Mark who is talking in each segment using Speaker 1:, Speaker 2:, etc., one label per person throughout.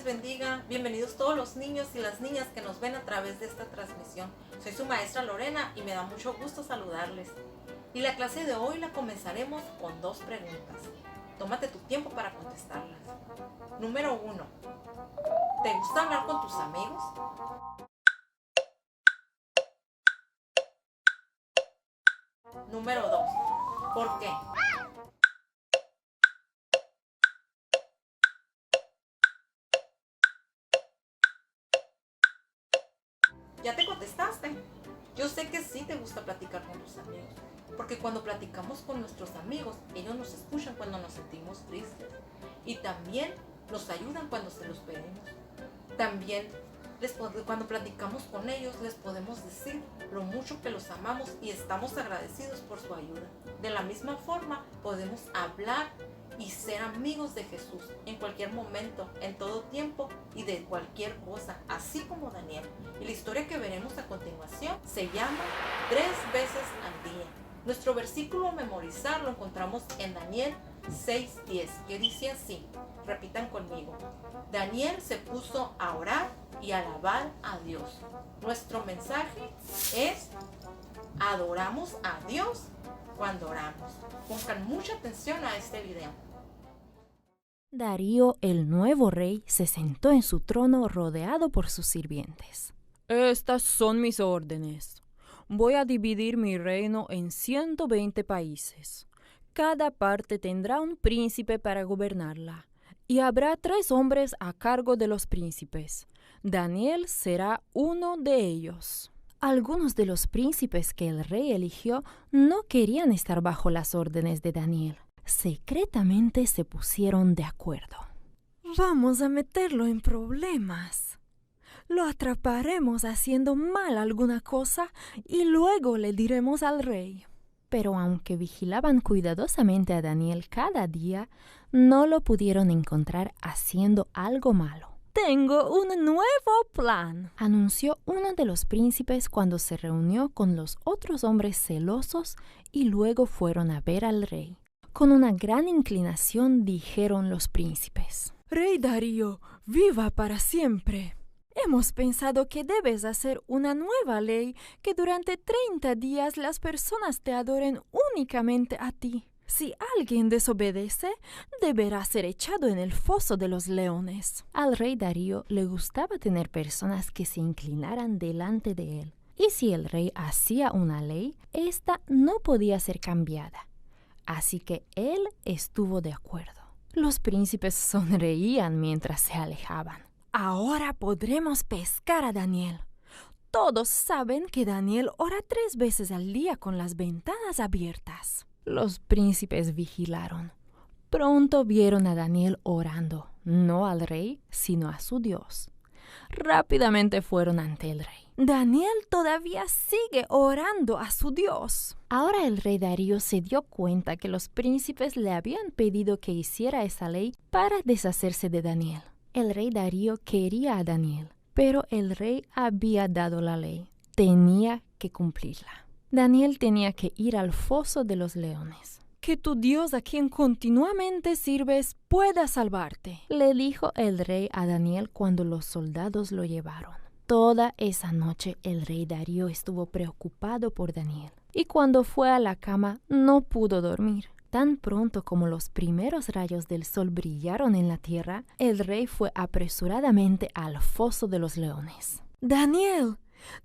Speaker 1: bendiga. Bienvenidos todos los niños y las niñas que nos ven a través de esta transmisión. Soy su maestra Lorena y me da mucho gusto saludarles. Y la clase de hoy la comenzaremos con 2 preguntas. Tómate tu tiempo para contestarlas. Número 1. ¿Te gusta hablar con tus amigos? Número 2. ¿Por qué? ¿Ya te contestaste? Yo sé que sí te gusta platicar con tus amigos, porque cuando platicamos con nuestros amigos, ellos nos escuchan cuando nos sentimos tristes y también nos ayudan cuando se los pedimos. También cuando platicamos con ellos les podemos decir lo mucho que los amamos y estamos agradecidos por su ayuda. De la misma forma podemos hablar y ser amigos de Jesús en cualquier momento, en todo tiempo y de cualquier cosa, así como Daniel. Y la historia que veremos a continuación se llama 3 veces al día. Nuestro versículo a memorizar lo encontramos en Daniel 6:10, que dice así, repitan conmigo: Daniel se puso a orar y a alabar a Dios. Nuestro mensaje es: adoramos a Dios cuando oramos. Pongan mucha atención a este video.
Speaker 2: Darío, el nuevo rey, se sentó en su trono rodeado por sus sirvientes.
Speaker 3: Estas son mis órdenes. Voy a dividir mi reino en 120 países. Cada parte tendrá un príncipe para gobernarla, y habrá 3 hombres a cargo de los príncipes. Daniel será uno de ellos.
Speaker 2: Algunos de los príncipes que el rey eligió no querían estar bajo las órdenes de Daniel. Secretamente se pusieron de acuerdo.
Speaker 4: Vamos a meterlo en problemas. Lo atraparemos haciendo mal alguna cosa y luego le diremos al rey.
Speaker 2: Pero aunque vigilaban cuidadosamente a Daniel cada día, no lo pudieron encontrar haciendo algo malo.
Speaker 4: Tengo un nuevo plan,
Speaker 2: anunció uno de los príncipes cuando se reunió con los otros hombres celosos y luego fueron a ver al rey. Con una gran inclinación dijeron los príncipes:
Speaker 4: Rey Darío, viva para siempre. Hemos pensado que debes hacer una nueva ley que durante 30 días las personas te adoren únicamente a ti. Si alguien desobedece, deberá ser echado en el foso de los leones.
Speaker 2: Al rey Darío le gustaba tener personas que se inclinaran delante de él. Y si el rey hacía una ley, esta no podía ser cambiada. Así que él estuvo de acuerdo. Los príncipes sonreían mientras se alejaban.
Speaker 4: Ahora podremos pescar a Daniel. Todos saben que Daniel ora 3 veces al día con las ventanas abiertas.
Speaker 2: Los príncipes vigilaron. Pronto vieron a Daniel orando, no al rey, sino a su Dios. Rápidamente fueron ante el rey.
Speaker 4: Daniel todavía sigue orando a su Dios.
Speaker 2: Ahora el rey Darío se dio cuenta que los príncipes le habían pedido que hiciera esa ley para deshacerse de Daniel. El rey Darío quería a Daniel, pero el rey había dado la ley. Tenía que cumplirla. Daniel tenía que ir al foso de los leones.
Speaker 4: Que tu Dios, a quien continuamente sirves, pueda salvarte,
Speaker 2: le dijo el rey a Daniel cuando los soldados lo llevaron. Toda esa noche el rey Darío estuvo preocupado por Daniel, y cuando fue a la cama no pudo dormir. Tan pronto como los primeros rayos del sol brillaron en la tierra, el rey fue apresuradamente al foso de los leones.
Speaker 4: Daniel,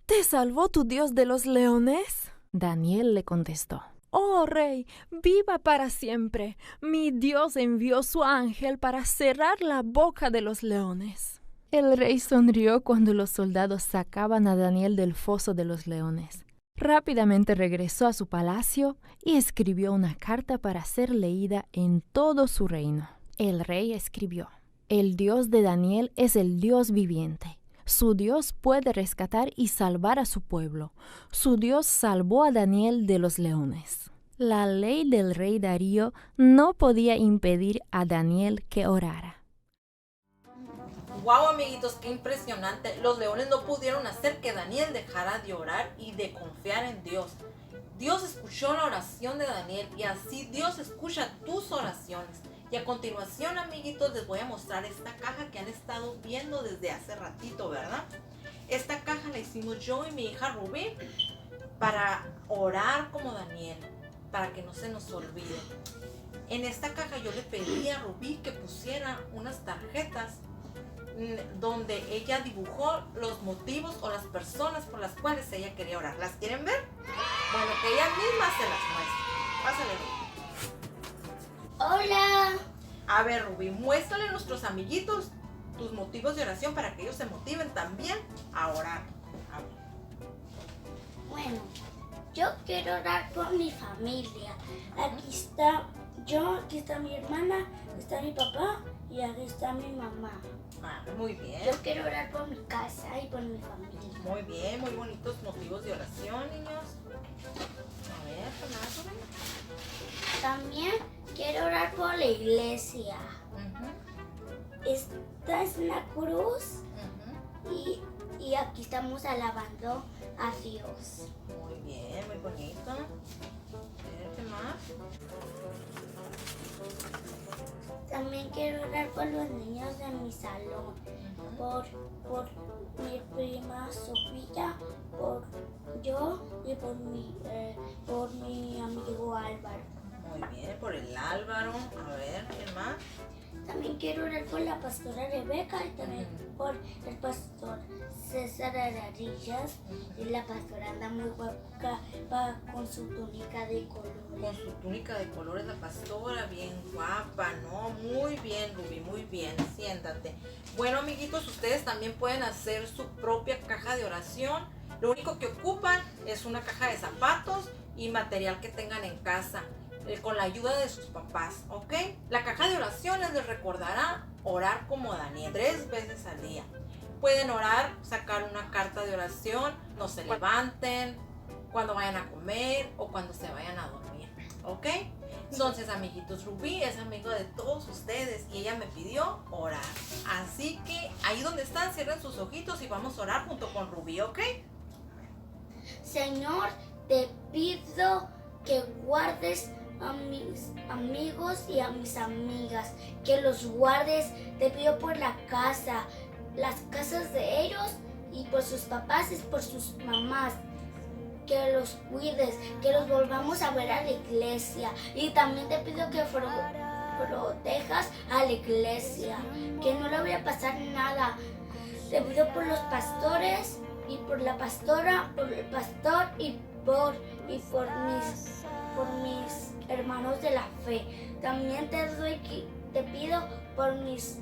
Speaker 4: ¿te salvó tu Dios de los leones?
Speaker 2: Daniel le contestó:
Speaker 4: Oh rey, viva para siempre. Mi Dios envió su ángel para cerrar la boca de los leones.
Speaker 2: El rey sonrió cuando los soldados sacaban a Daniel del foso de los leones. Rápidamente regresó a su palacio y escribió una carta para ser leída en todo su reino. El rey escribió: El Dios de Daniel es el Dios viviente. Su Dios puede rescatar y salvar a su pueblo. Su Dios salvó a Daniel de los leones. La ley del rey Darío no podía impedir a Daniel que orara.
Speaker 1: ¡Wow, amiguitos! ¡Qué impresionante! Los leones no pudieron hacer que Daniel dejara de orar y de confiar en Dios. Dios escuchó la oración de Daniel y así Dios escucha tus oraciones. Y a continuación, amiguitos, les voy a mostrar esta caja que han estado viendo desde hace ratito, ¿verdad? Esta caja la hicimos yo y mi hija Rubí para orar como Daniel, para que no se nos olvide. En esta caja yo le pedí a Rubí que pusiera unas tarjetas donde ella dibujó los motivos o las personas por las cuales ella quería orar. ¿Las quieren ver? Bueno, que ella misma se las muestre. Pásale, Rubí.
Speaker 5: Hola.
Speaker 1: A ver, Rubí, muéstrale a nuestros amiguitos tus motivos de oración para que ellos se motiven también a orar. A ver.
Speaker 5: Bueno, yo quiero orar por mi familia. Aquí está yo, aquí está mi hermana, aquí está mi papá y aquí está mi mamá.
Speaker 1: Muy bien.
Speaker 5: Yo quiero orar por mi casa y por mi familia.
Speaker 1: Muy bien, muy bonitos motivos de oración, niños. A ver, ¿qué más, Rubí?
Speaker 5: También quiero orar por la iglesia. Esta es una cruz y aquí estamos alabando a Dios.
Speaker 1: Muy bien, muy bonito. A ver, ¿qué más?
Speaker 5: También quiero orar por los niños de mi salón, por mi prima Sofía, por yo y por mi amigo Álvaro.
Speaker 1: Muy bien, por el Álvaro. A ver, ¿qué más?
Speaker 5: También quiero orar por la pastora Rebeca y también por el pastor César Ararillas. Y la pastora anda muy guapa con su túnica de colores.
Speaker 1: Con su túnica de colores, la pastora, bien guapa, ¿no? Muy bien, Rubí, muy bien. Siéntate. Bueno, amiguitos, ustedes también pueden hacer su propia caja de oración. Lo único que ocupan es una caja de zapatos y material que tengan en casa, con la ayuda de sus papás, ¿ok? La caja de oraciones les recordará orar como Daniel 3 veces al día. Pueden orar, sacar una carta de oración, no se levanten, cuando vayan a comer o cuando se vayan a dormir, ¿ok? Entonces, amiguitos, Rubí es amigo de todos ustedes y ella me pidió orar. Así que ahí donde están, cierren sus ojitos y vamos a orar junto con Rubí, ¿ok?
Speaker 5: Señor, te pido que guardes a mis amigos y a mis amigas, que los guardes. Te pido por la casa, las casas de ellos y por sus papás y por sus mamás, que los cuides, que los volvamos a ver a la iglesia. Y también te pido que protejas a la iglesia, que no le vaya a pasar nada. Te pido por los pastores y por la pastora, por el pastor y por mis hermanos de la fe. También te pido por mis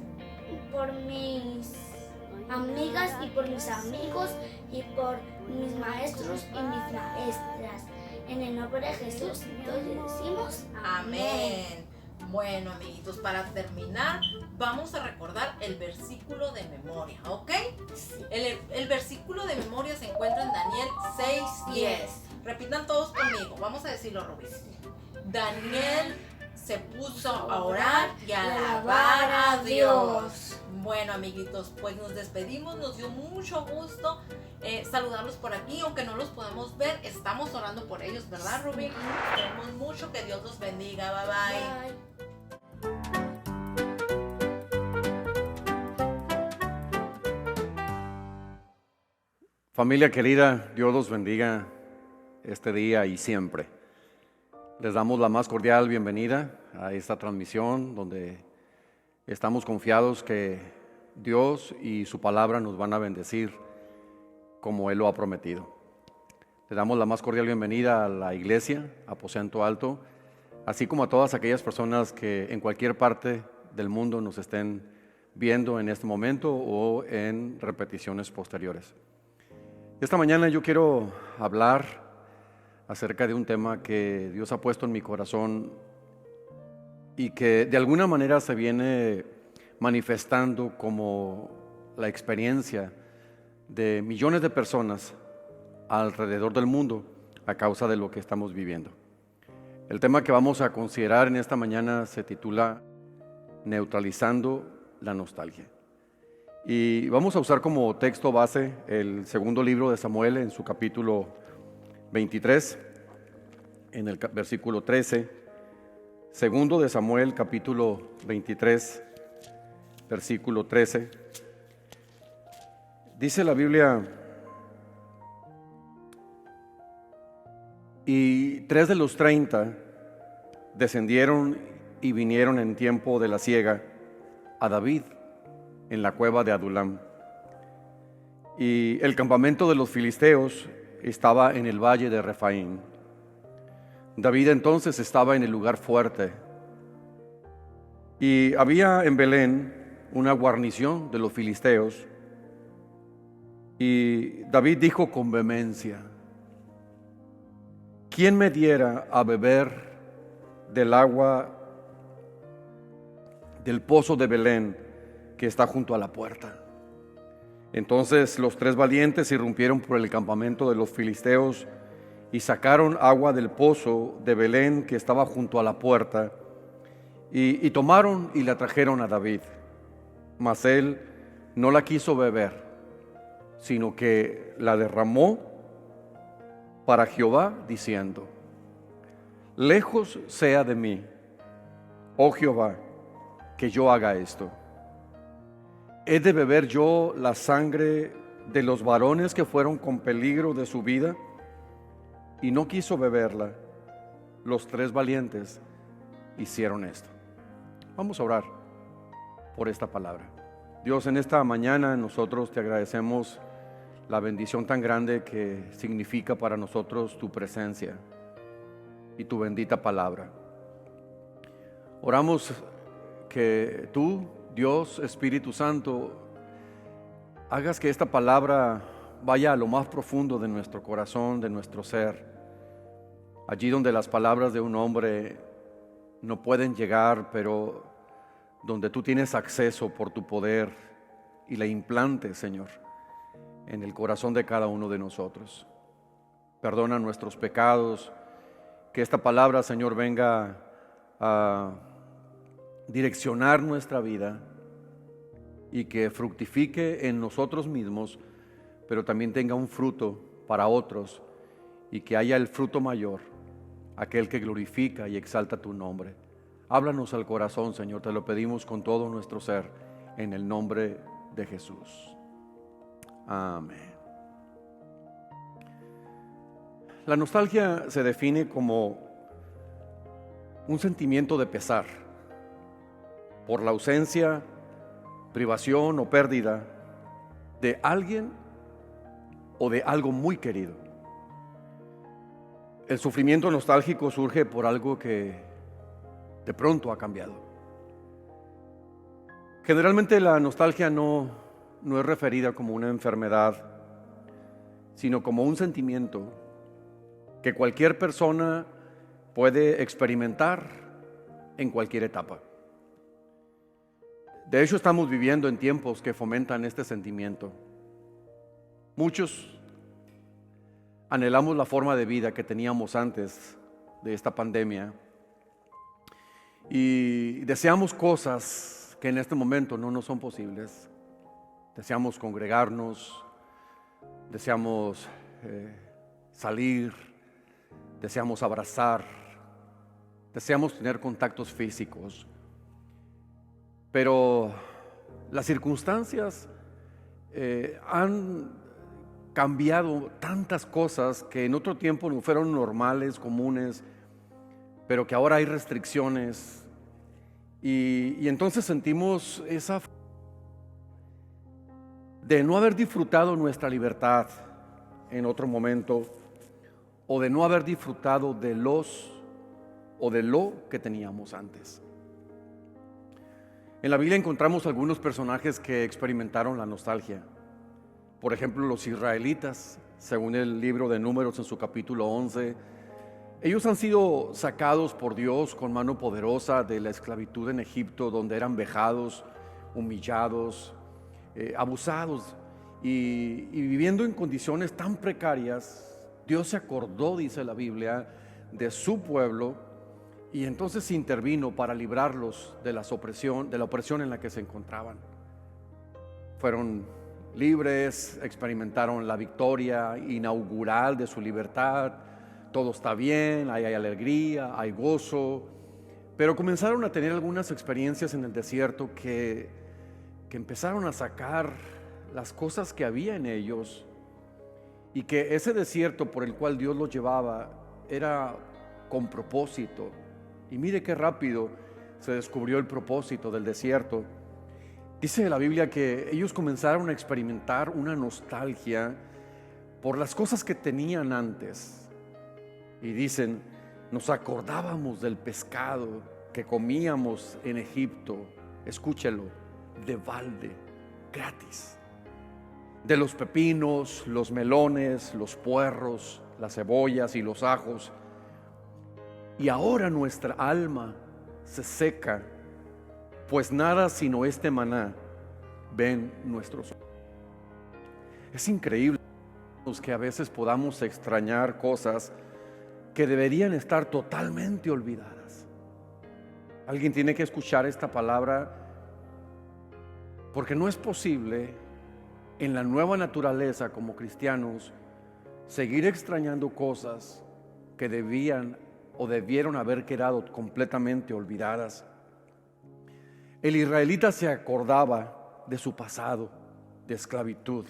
Speaker 5: amigas y por mis amigos y por mis maestros y mis maestras. En el nombre de Jesús, todos decimos amén.
Speaker 1: Bueno, amiguitos, para terminar, vamos a recordar el versículo de memoria, ¿ok?
Speaker 5: Sí.
Speaker 1: El versículo de memoria se encuentra en Daniel 6:10. Repitan todos conmigo, vamos a decirlo, Rubí. Daniel se puso a orar y a alabar a Dios. Bueno, amiguitos, pues nos despedimos, nos dio mucho gusto saludarlos por aquí, aunque no los podemos ver, estamos orando por ellos, ¿verdad, Rubí? Queremos mucho, que Dios los bendiga, bye bye.
Speaker 6: Familia querida, Dios los bendiga este día y siempre. Les damos la más cordial bienvenida a esta transmisión donde estamos confiados que Dios y su palabra nos van a bendecir como Él lo ha prometido. Le damos la más cordial bienvenida a la iglesia, Aposento Alto, así como a todas aquellas personas que en cualquier parte del mundo nos estén viendo en este momento o en repeticiones posteriores. Esta mañana yo quiero hablar acerca de un tema que Dios ha puesto en mi corazón y que de alguna manera se viene manifestando como la experiencia de millones de personas alrededor del mundo a causa de lo que estamos viviendo. El tema que vamos a considerar en esta mañana se titula Neutralizando la nostalgia. Y vamos a usar como texto base el segundo libro de Samuel en su capítulo 23, en el versículo 13, Segundo de Samuel, capítulo 23, versículo 13. Dice la Biblia: y 3 de los 30 descendieron y vinieron en tiempo de la siega a David en la cueva de Adulam. Y el campamento de los filisteos estaba en el valle de Refaim. David entonces estaba en el lugar fuerte. Y había en Belén una guarnición de los filisteos. Y David dijo con vehemencia: ¿quién me diera a beber del agua del pozo de Belén que está junto a la puerta? Entonces los 3 valientes irrumpieron por el campamento de los filisteos y sacaron agua del pozo de Belén que estaba junto a la puerta, y tomaron y la trajeron a David. Mas él no la quiso beber, sino que la derramó para Jehová, diciendo: lejos sea de mí, oh Jehová, que yo haga esto. ¿He de beber yo la sangre de los varones que fueron con peligro de su vida? Y no quiso beberla. Los 3 valientes hicieron esto. Vamos a orar por esta palabra. Dios, en esta mañana nosotros te agradecemos la bendición tan grande que significa para nosotros tu presencia y tu bendita palabra. Oramos que tú, Dios, Espíritu Santo, hagas que esta palabra vaya a lo más profundo de nuestro corazón, de nuestro ser. Allí donde las palabras de un hombre no pueden llegar, pero donde tú tienes acceso por tu poder, y la implantes, Señor, en el corazón de cada uno de nosotros. Perdona nuestros pecados, que esta palabra, Señor, venga a direccionar nuestra vida y que fructifique en nosotros mismos, pero también tenga un fruto para otros, y que haya el fruto mayor, aquel que glorifica y exalta tu nombre. Háblanos al corazón, Señor, te lo pedimos con todo nuestro ser, en el nombre de Jesús. Amén. La nostalgia se define como un sentimiento de pesar por la ausencia, privación o pérdida de alguien o de algo muy querido. El sufrimiento nostálgico surge por algo que de pronto ha cambiado. Generalmente la nostalgia no es referida como una enfermedad, sino como un sentimiento que cualquier persona puede experimentar en cualquier etapa. De hecho, estamos viviendo en tiempos que fomentan este sentimiento. Muchos anhelamos la forma de vida que teníamos antes de esta pandemia y deseamos cosas que en este momento no nos son posibles. Deseamos congregarnos, deseamos salir, deseamos abrazar, deseamos tener contactos físicos. Pero las circunstancias han cambiado tantas cosas que en otro tiempo no fueron normales, comunes, pero que ahora hay restricciones, y entonces sentimos esa de no haber disfrutado nuestra libertad en otro momento, o de no haber disfrutado de lo que teníamos antes. En la Biblia encontramos algunos personajes que experimentaron la nostalgia. Por ejemplo, los israelitas, según el libro de Números en su capítulo 11, ellos han sido sacados por Dios con mano poderosa de la esclavitud en Egipto, donde eran vejados, humillados, abusados, y viviendo en condiciones tan precarias. Dios se acordó, dice la Biblia, de su pueblo, y entonces intervino para librarlos de la opresión en la que se encontraban. Fueron libres, experimentaron la victoria inaugural de su libertad. Todo está bien, hay alegría, hay gozo, pero comenzaron a tener algunas experiencias en el desierto que empezaron a sacar las cosas que había en ellos, y que ese desierto por el cual Dios los llevaba era con propósito. Y mire qué rápido se descubrió el propósito del desierto. Dice la Biblia que ellos comenzaron a experimentar una nostalgia por las cosas que tenían antes. Y dicen, nos acordábamos del pescado que comíamos en Egipto, escúchelo, de balde, gratis. De los pepinos, los melones, los puerros, las cebollas y los ajos. Y ahora nuestra alma se seca, pues nada sino este maná ven nuestros ojos. Es increíble que a veces podamos extrañar cosas que deberían estar totalmente olvidadas. Alguien tiene que escuchar esta palabra, porque no es posible en la nueva naturaleza como cristianos seguir extrañando cosas que debían o debieron haber quedado completamente olvidadas. El israelita se acordaba de su pasado de esclavitud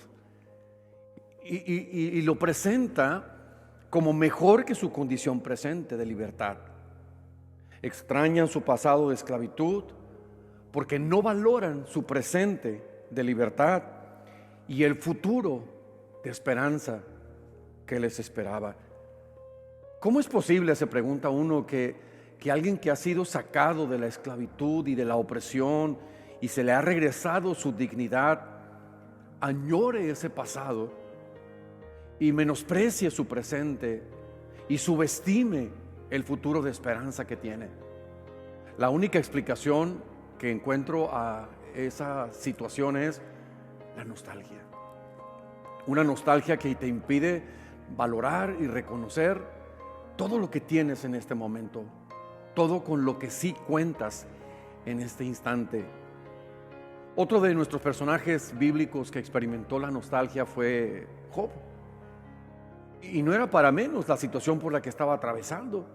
Speaker 6: y lo presenta como mejor que su condición presente de libertad. Extrañan su pasado de esclavitud porque no valoran su presente de libertad y el futuro de esperanza que les esperaba. ¿Cómo es posible, se pregunta uno, que alguien que ha sido sacado de la esclavitud y de la opresión y se le ha regresado su dignidad, añore ese pasado y menosprecie su presente y subestime el futuro de esperanza que tiene? La única explicación que encuentro a esa situación es la nostalgia. Una nostalgia que te impide valorar y reconocer todo lo que tienes en este momento, todo con lo que sí cuentas en este instante. Otro de nuestros personajes bíblicos que experimentó la nostalgia fue Job. Y no era para menos la situación por la que estaba atravesando.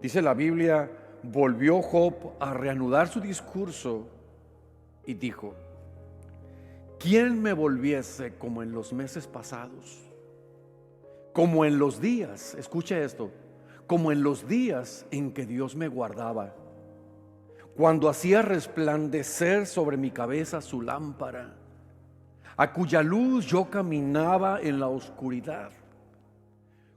Speaker 6: Dice la Biblia, volvió Job a reanudar su discurso y dijo, ¿quién me volviese como en los meses pasados? Como en los días, escuche esto, como en los días en que Dios me guardaba, cuando hacía resplandecer sobre mi cabeza su lámpara, a cuya luz yo caminaba en la oscuridad.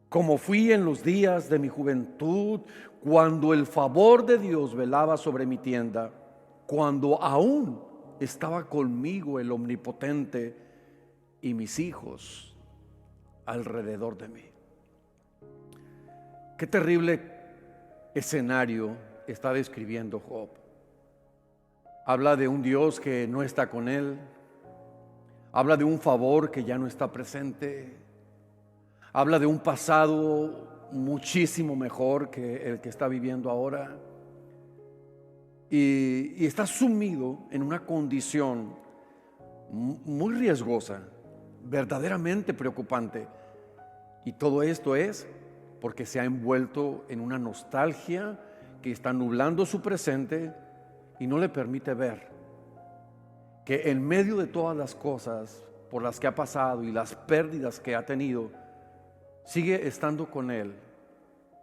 Speaker 6: Como fui en los días de mi juventud, cuando el favor de Dios velaba sobre mi tienda, cuando aún estaba conmigo el Omnipotente y mis hijos alrededor de mí. Qué terrible escenario está describiendo Job. Habla de un Dios que no está con él, habla de un favor que ya no está presente, habla de un pasado muchísimo mejor que el que está viviendo ahora, y está sumido en una condición muy riesgosa, verdaderamente preocupante. Y todo esto es porque se ha envuelto en una nostalgia que está nublando su presente y no le permite ver que en medio de todas las cosas por las que ha pasado y las pérdidas que ha tenido, sigue estando con él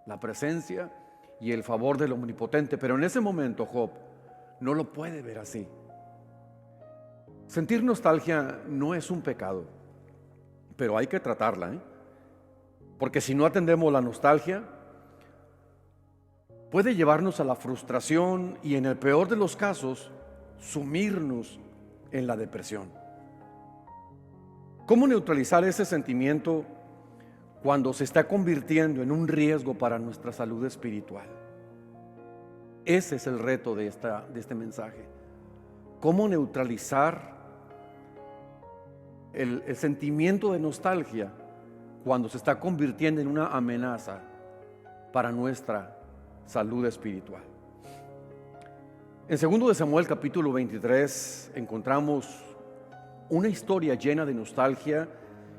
Speaker 6: la presencia y el favor del Omnipotente. Pero en ese momento Job no lo puede ver así. Sentir nostalgia no es un pecado, pero hay que tratarla, porque si no atendemos la nostalgia, puede llevarnos a la frustración y, en el peor de los casos, sumirnos en la depresión. ¿Cómo neutralizar ese sentimiento cuando se está convirtiendo en un riesgo para nuestra salud espiritual? Ese es el reto de este mensaje. ¿Cómo neutralizar el sentimiento de nostalgia cuando se está convirtiendo en una amenaza para nuestra salud espiritual? En 2 de Samuel capítulo 23 encontramos una historia llena de nostalgia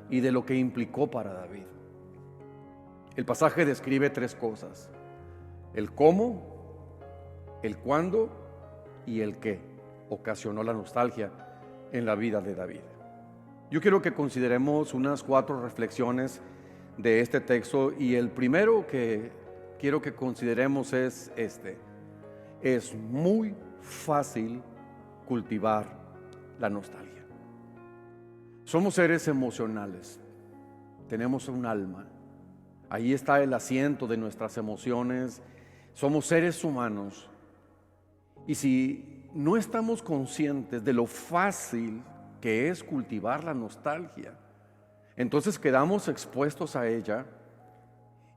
Speaker 6: y de lo que implicó para David. El pasaje describe 3 cosas: el cómo, el cuándo y el qué ocasionó la nostalgia en la vida de David. Yo quiero que consideremos unas 4 reflexiones de este texto, y el primero que quiero que consideremos es este: es muy fácil cultivar la nostalgia. Somos seres emocionales, tenemos un alma, ahí está el asiento de nuestras emociones, somos seres humanos, y si no estamos conscientes de lo fácil que es cultivar la nostalgia, entonces quedamos expuestos a ella,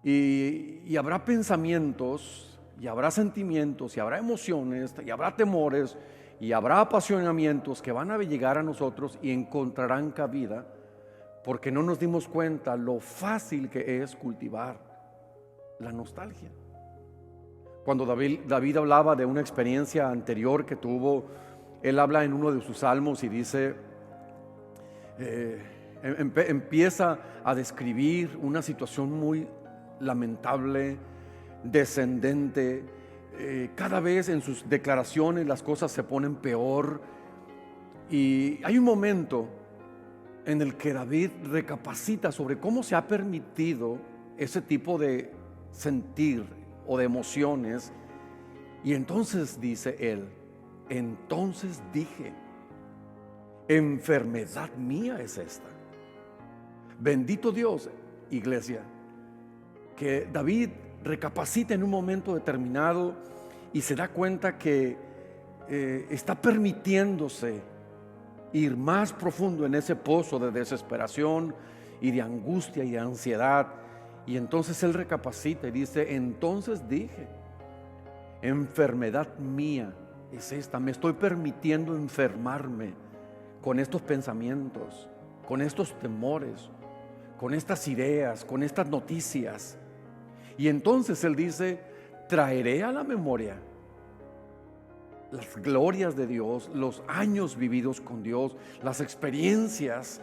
Speaker 6: y habrá pensamientos, y habrá sentimientos, y habrá emociones, y habrá temores, y habrá apasionamientos que van a llegar a nosotros y encontrarán cabida, porque no nos dimos cuenta lo fácil que es cultivar la nostalgia. Cuando David hablaba de una experiencia anterior que tuvo, él habla en uno de sus salmos y dice, empieza a describir una situación muy lamentable, descendente. Cada vez en sus declaraciones las cosas se ponen peor, y hay un momento en el que David recapacita sobre cómo se ha permitido ese tipo de sentir o de emociones, y entonces dice él, entonces dije, enfermedad mía es esta. Bendito Dios, iglesia, que David recapacita en un momento determinado y se da cuenta que está permitiéndose ir más profundo en ese pozo de desesperación y de angustia y de ansiedad. Y entonces él recapacita y dice, entonces dije, enfermedad mía es esta. Me estoy permitiendo enfermarme con estos pensamientos, con estos temores, con estas ideas, con estas noticias. Y entonces él dice, traeré a la memoria las glorias de Dios, los años vividos con Dios, las experiencias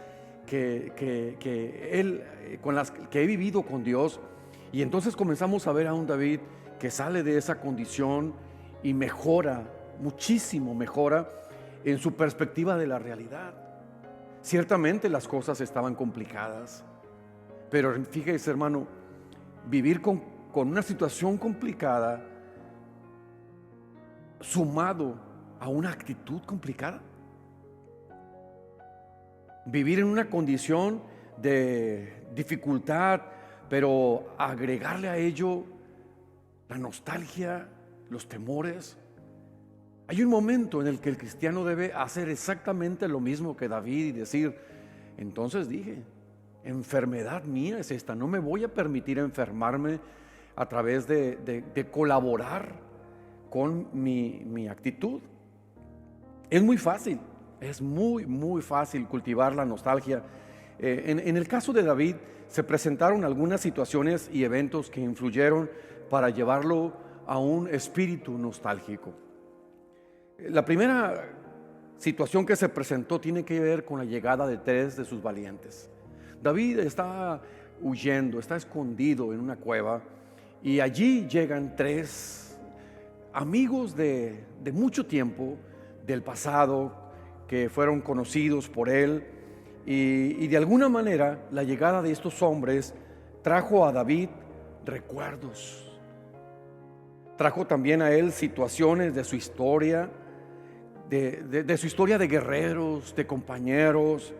Speaker 6: con las que he vivido con Dios. Y entonces comenzamos a ver a un David que sale de esa condición y mejora, muchísimo mejora en su perspectiva de la realidad. Ciertamente las cosas estaban complicadas, pero fíjese, hermano, vivir con una situación complicada sumado a una actitud complicada, vivir en una condición de dificultad, pero agregarle a ello la nostalgia, los temores. Hay un momento en el que el cristiano debe hacer exactamente lo mismo que David y decir, entonces dije, enfermedad mía es esta, no me voy a permitir enfermarme a través de colaborar con mi actitud. Es muy fácil, es muy fácil cultivar la nostalgia. En el caso de David se presentaron algunas situaciones y eventos que influyeron para llevarlo a un espíritu nostálgico. La primera situación que se presentó tiene que ver con la llegada de 3 de sus valientes. David está huyendo, está escondido en una cueva, y allí llegan 3 amigos de mucho tiempo, del pasado, que fueron conocidos por él, y de alguna manera la llegada de estos hombres trajo a David recuerdos, trajo también a él situaciones de su historia, de su historia de guerreros, de compañeros.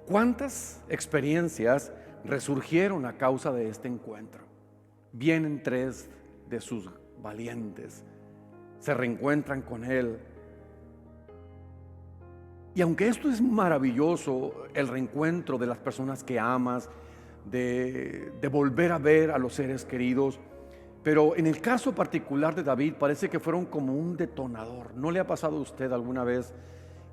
Speaker 6: ¿Cuántas experiencias resurgieron a causa de este encuentro? Vienen 3 de sus valientes, se reencuentran con él. Y aunque esto es maravilloso, el reencuentro de las personas que amas, de volver a ver a los seres queridos, pero en el caso particular de David parece que fueron como un detonador. ¿No le ha pasado a usted alguna vez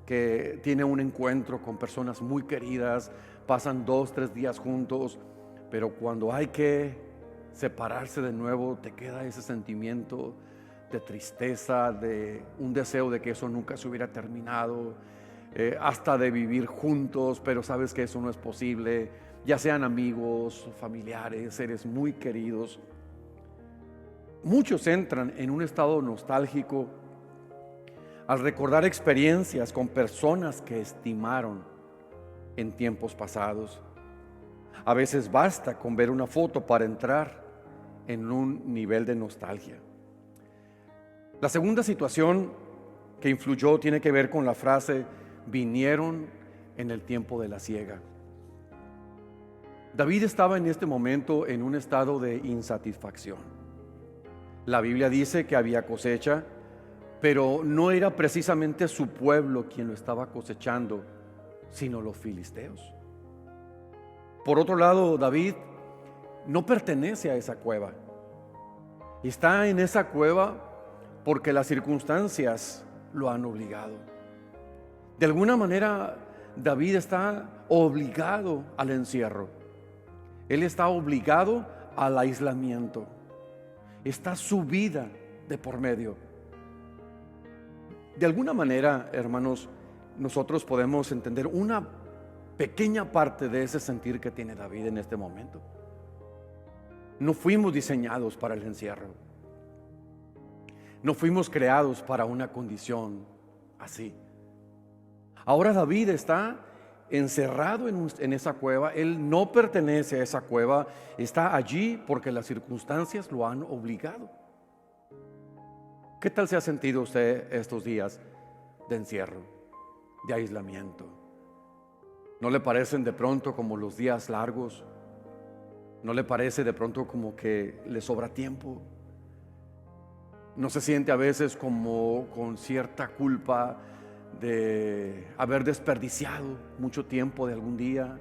Speaker 6: que tiene un encuentro con personas muy queridas, pasan 2-3 días juntos, pero cuando hay que separarse de nuevo te queda ese sentimiento de tristeza, de un deseo de que eso nunca se hubiera terminado, hasta de vivir juntos, pero sabes que eso no es posible, ya sean amigos, familiares, seres muy queridos? muchos entran en un estado nostálgico al recordar experiencias con personas que estimaron en tiempos pasados. A veces basta con ver una foto para entrar en un nivel de nostalgia. La segunda situación que influyó tiene que ver con la frase: vinieron en el tiempo de la siega. David estaba en este momento en un estado de insatisfacción. La Biblia dice que había cosecha, pero no era precisamente su pueblo quien lo estaba cosechando, sino los filisteos. Por otro lado, David no pertenece a esa cueva. Está en esa cueva porque las circunstancias lo han obligado. De alguna manera, David está obligado al encierro. Él está obligado al aislamiento. Está su vida de por medio. De alguna manera, hermanos, nosotros podemos entender una pequeña parte de ese sentir que tiene David en este momento. No fuimos diseñados para el encierro. No fuimos creados para una condición así. Ahora David está encerrado en esa cueva. Él no pertenece a esa cueva. Está allí porque las circunstancias lo han obligado. ¿Qué tal se ha sentido usted estos días de encierro, de aislamiento? ¿No le parecen de pronto como los días largos? ¿No le parece de pronto como que le sobra tiempo? ¿No se siente a veces como con cierta culpa de haber desperdiciado mucho tiempo de algún día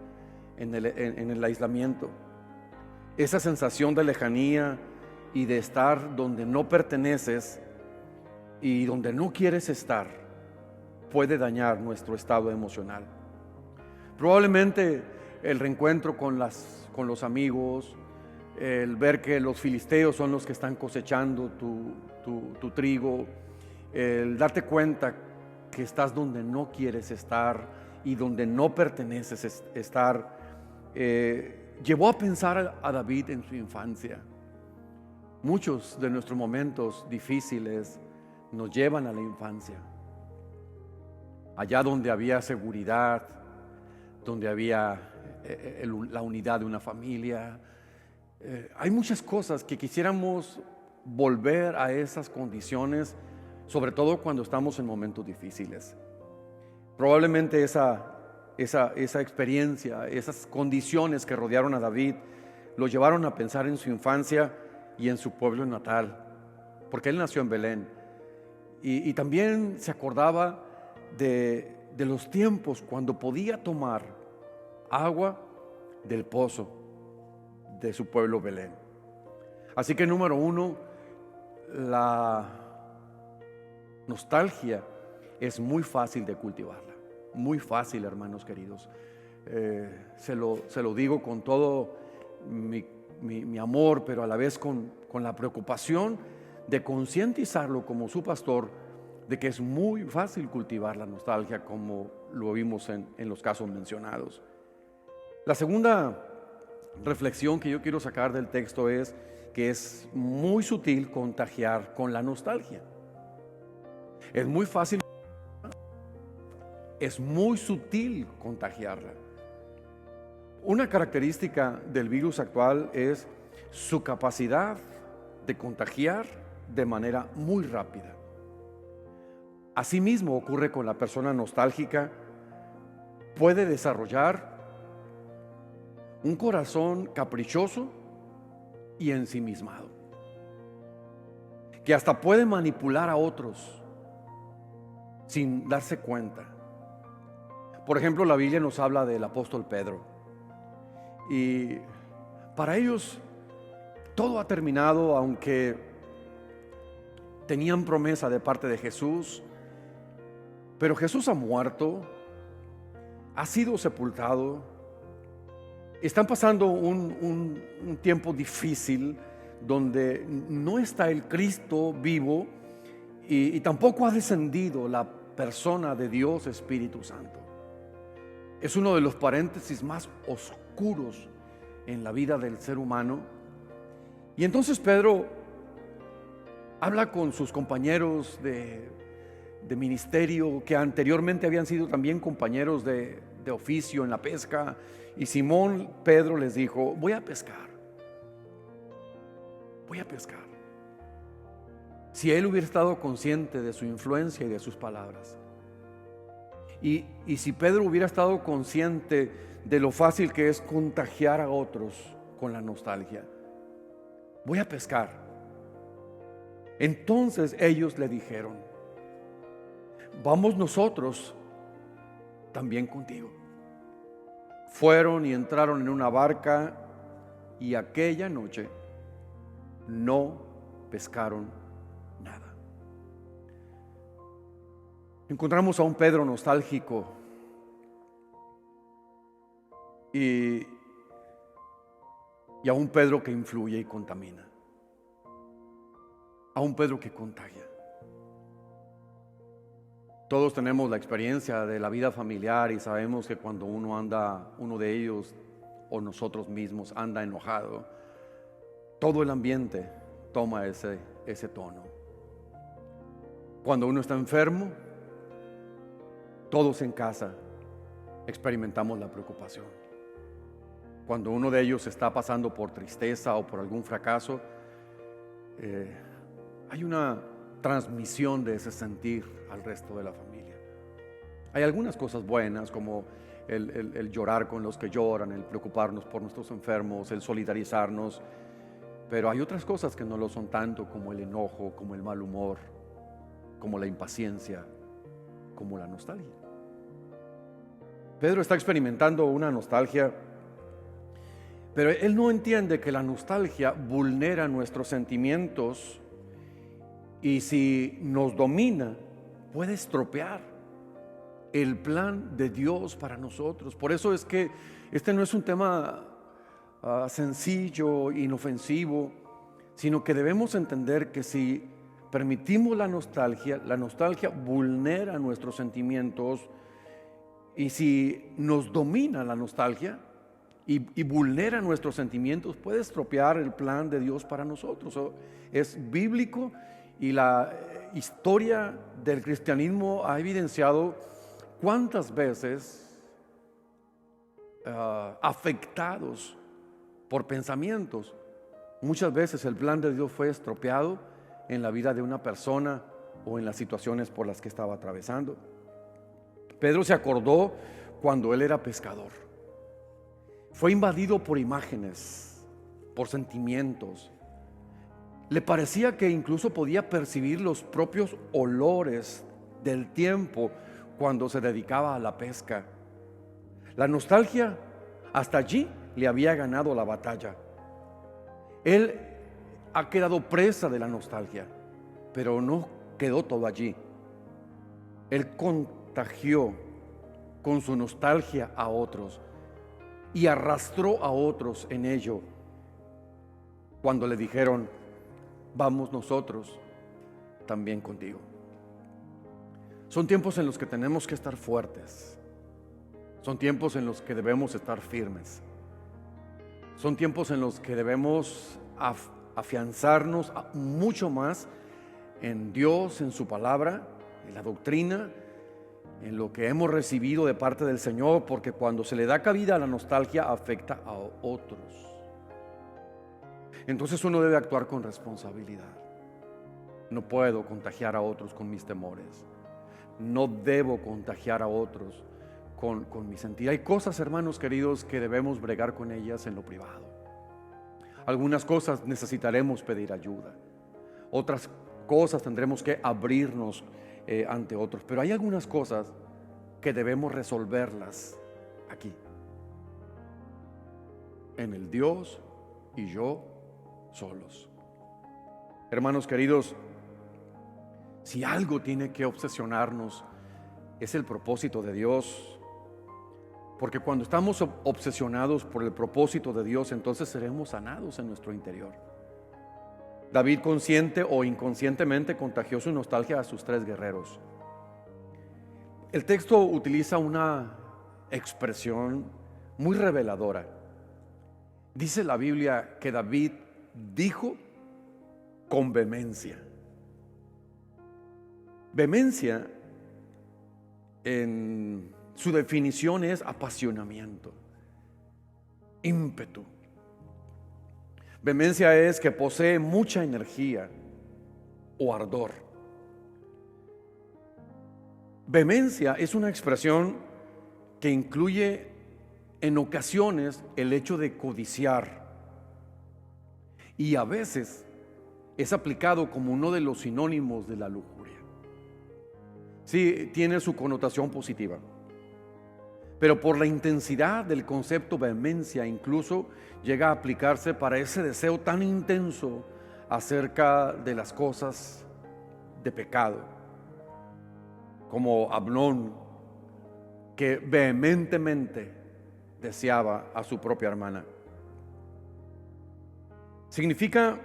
Speaker 6: en el aislamiento? Esa sensación de lejanía y de estar donde no perteneces y donde no quieres estar puede dañar nuestro estado emocional. Probablemente el reencuentro con los amigos, el ver que los filisteos son los que están cosechando tu trigo, el darte cuenta que estás donde no quieres estar y donde no perteneces estar, llevó a pensar a David en su infancia. Muchos de nuestros momentos difíciles nos llevan a la infancia, allá donde había seguridad, donde había la unidad de una familia. Hay muchas cosas que quisiéramos volver a esas condiciones, sobre todo cuando estamos en momentos difíciles. Probablemente esa experiencia, esas condiciones que rodearon a David, lo llevaron a pensar en su infancia y en su pueblo natal, porque él nació en Belén. Y también se acordaba de los tiempos cuando podía tomar agua del pozo de su pueblo Belén. Así que número uno, la nostalgia es muy fácil de cultivarla, muy fácil, hermanos queridos. Se lo digo con todo mi amor, pero a la vez con la preocupación de concientizarlo como su pastor de que es muy fácil cultivar la nostalgia, como lo vimos en los casos mencionados. La segunda reflexión que yo quiero sacar del texto es que es muy sutil contagiar con la nostalgia. Es muy fácil, es muy sutil contagiarla. Una característica del virus actual es su capacidad de contagiar de manera muy rápida. Asimismo ocurre con la persona nostálgica. Puede desarrollar un corazón caprichoso y ensimismado, que hasta puede manipular a otros sin darse cuenta. Por ejemplo, la Biblia nos habla del apóstol Pedro, y para ellos todo ha terminado, aunque tenían promesa de parte de Jesús, pero Jesús ha muerto, ha sido sepultado. Están pasando un tiempo difícil donde no está el Cristo vivo y tampoco ha descendido la persona de Dios Espíritu Santo. Es uno de los paréntesis más oscuros en la vida del ser humano. Y entonces Pedro Habla con sus compañeros de ministerio que anteriormente habían sido también compañeros de oficio en la pesca. Y Simón Pedro les dijo: voy a pescar. Si él hubiera estado consciente de su influencia y de sus palabras, y si Pedro hubiera estado consciente de lo fácil que es contagiar a otros con la nostalgia, voy a pescar. Entonces ellos le dijeron: vamos nosotros también contigo. Fueron y entraron en una barca, y aquella noche no pescaron nada. Encontramos a un Pedro nostálgico y a un Pedro que influye y contamina, a un Pedro que contagia. Todos tenemos la experiencia de la vida familiar y sabemos que cuando uno de ellos o nosotros mismos anda enojado, todo el ambiente toma ese tono. Cuando uno está enfermo, todos en casa experimentamos la preocupación. Cuando uno de ellos está pasando por tristeza o por algún fracaso, hay una transmisión de ese sentir al resto de la familia. Hay algunas cosas buenas, como el llorar con los que lloran, el preocuparnos por nuestros enfermos, el solidarizarnos, pero hay otras cosas que no lo son tanto, como el enojo, como el mal humor, como la impaciencia, como la nostalgia. Pedro está experimentando una nostalgia, pero él no entiende que la nostalgia vulnera nuestros sentimientos, y si nos domina, puede estropear el plan de Dios para nosotros. Por eso es que este no es un tema sencillo, inofensivo, sino que debemos entender que si permitimos la nostalgia vulnera nuestros sentimientos, y si nos domina la nostalgia y vulnera nuestros sentimientos, puede estropear el plan de Dios para nosotros. Es bíblico. Y la historia del cristianismo ha evidenciado cuántas veces afectados por pensamientos, muchas veces el plan de Dios fue estropeado en la vida de una persona o en las situaciones por las que estaba atravesando. Pedro se acordó cuando él era pescador. Fue invadido por imágenes, por sentimientos. Le parecía que incluso podía percibir los propios olores del tiempo cuando se dedicaba a la pesca. La nostalgia hasta allí le había ganado la batalla. Él ha quedado presa de la nostalgia, pero no quedó todo allí. Él contagió con su nostalgia a otros y arrastró a otros en ello cuando le dijeron: vamos nosotros también contigo. Son tiempos en los que tenemos que estar fuertes. Son tiempos en los que debemos estar firmes. Son tiempos en los que debemos afianzarnos mucho más en Dios, en su palabra, en la doctrina, en lo que hemos recibido de parte del Señor, porque cuando se le da cabida a la nostalgia afecta a otros. Entonces uno debe actuar con responsabilidad. No puedo contagiar a otros con mis temores. No debo contagiar a otros con mi sentir. Hay cosas, hermanos queridos, que debemos bregar con ellas en lo privado. Algunas cosas necesitaremos pedir ayuda. Otras cosas tendremos que abrirnos ante otros. Pero hay algunas cosas que debemos resolverlas aquí, en el Dios y yo solos. Hermanos queridos, si algo tiene que obsesionarnos es el propósito de Dios, porque cuando estamos obsesionados por el propósito de Dios, entonces seremos sanados en nuestro interior. David, consciente o inconscientemente, contagió su nostalgia a sus 3 guerreros. El texto utiliza una expresión muy reveladora. Dice la Biblia que David dijo con vehemencia. Vehemencia, en su definición, es apasionamiento, ímpetu. Vehemencia es que posee mucha energía o ardor. Vehemencia es una expresión que incluye en ocasiones el hecho de codiciar, y a veces es aplicado como uno de los sinónimos de la lujuria. Sí, tiene su connotación positiva, pero por la intensidad del concepto vehemencia incluso llega a aplicarse para ese deseo tan intenso acerca de las cosas de pecado, como Amnón, que vehementemente deseaba a su propia hermana. Significa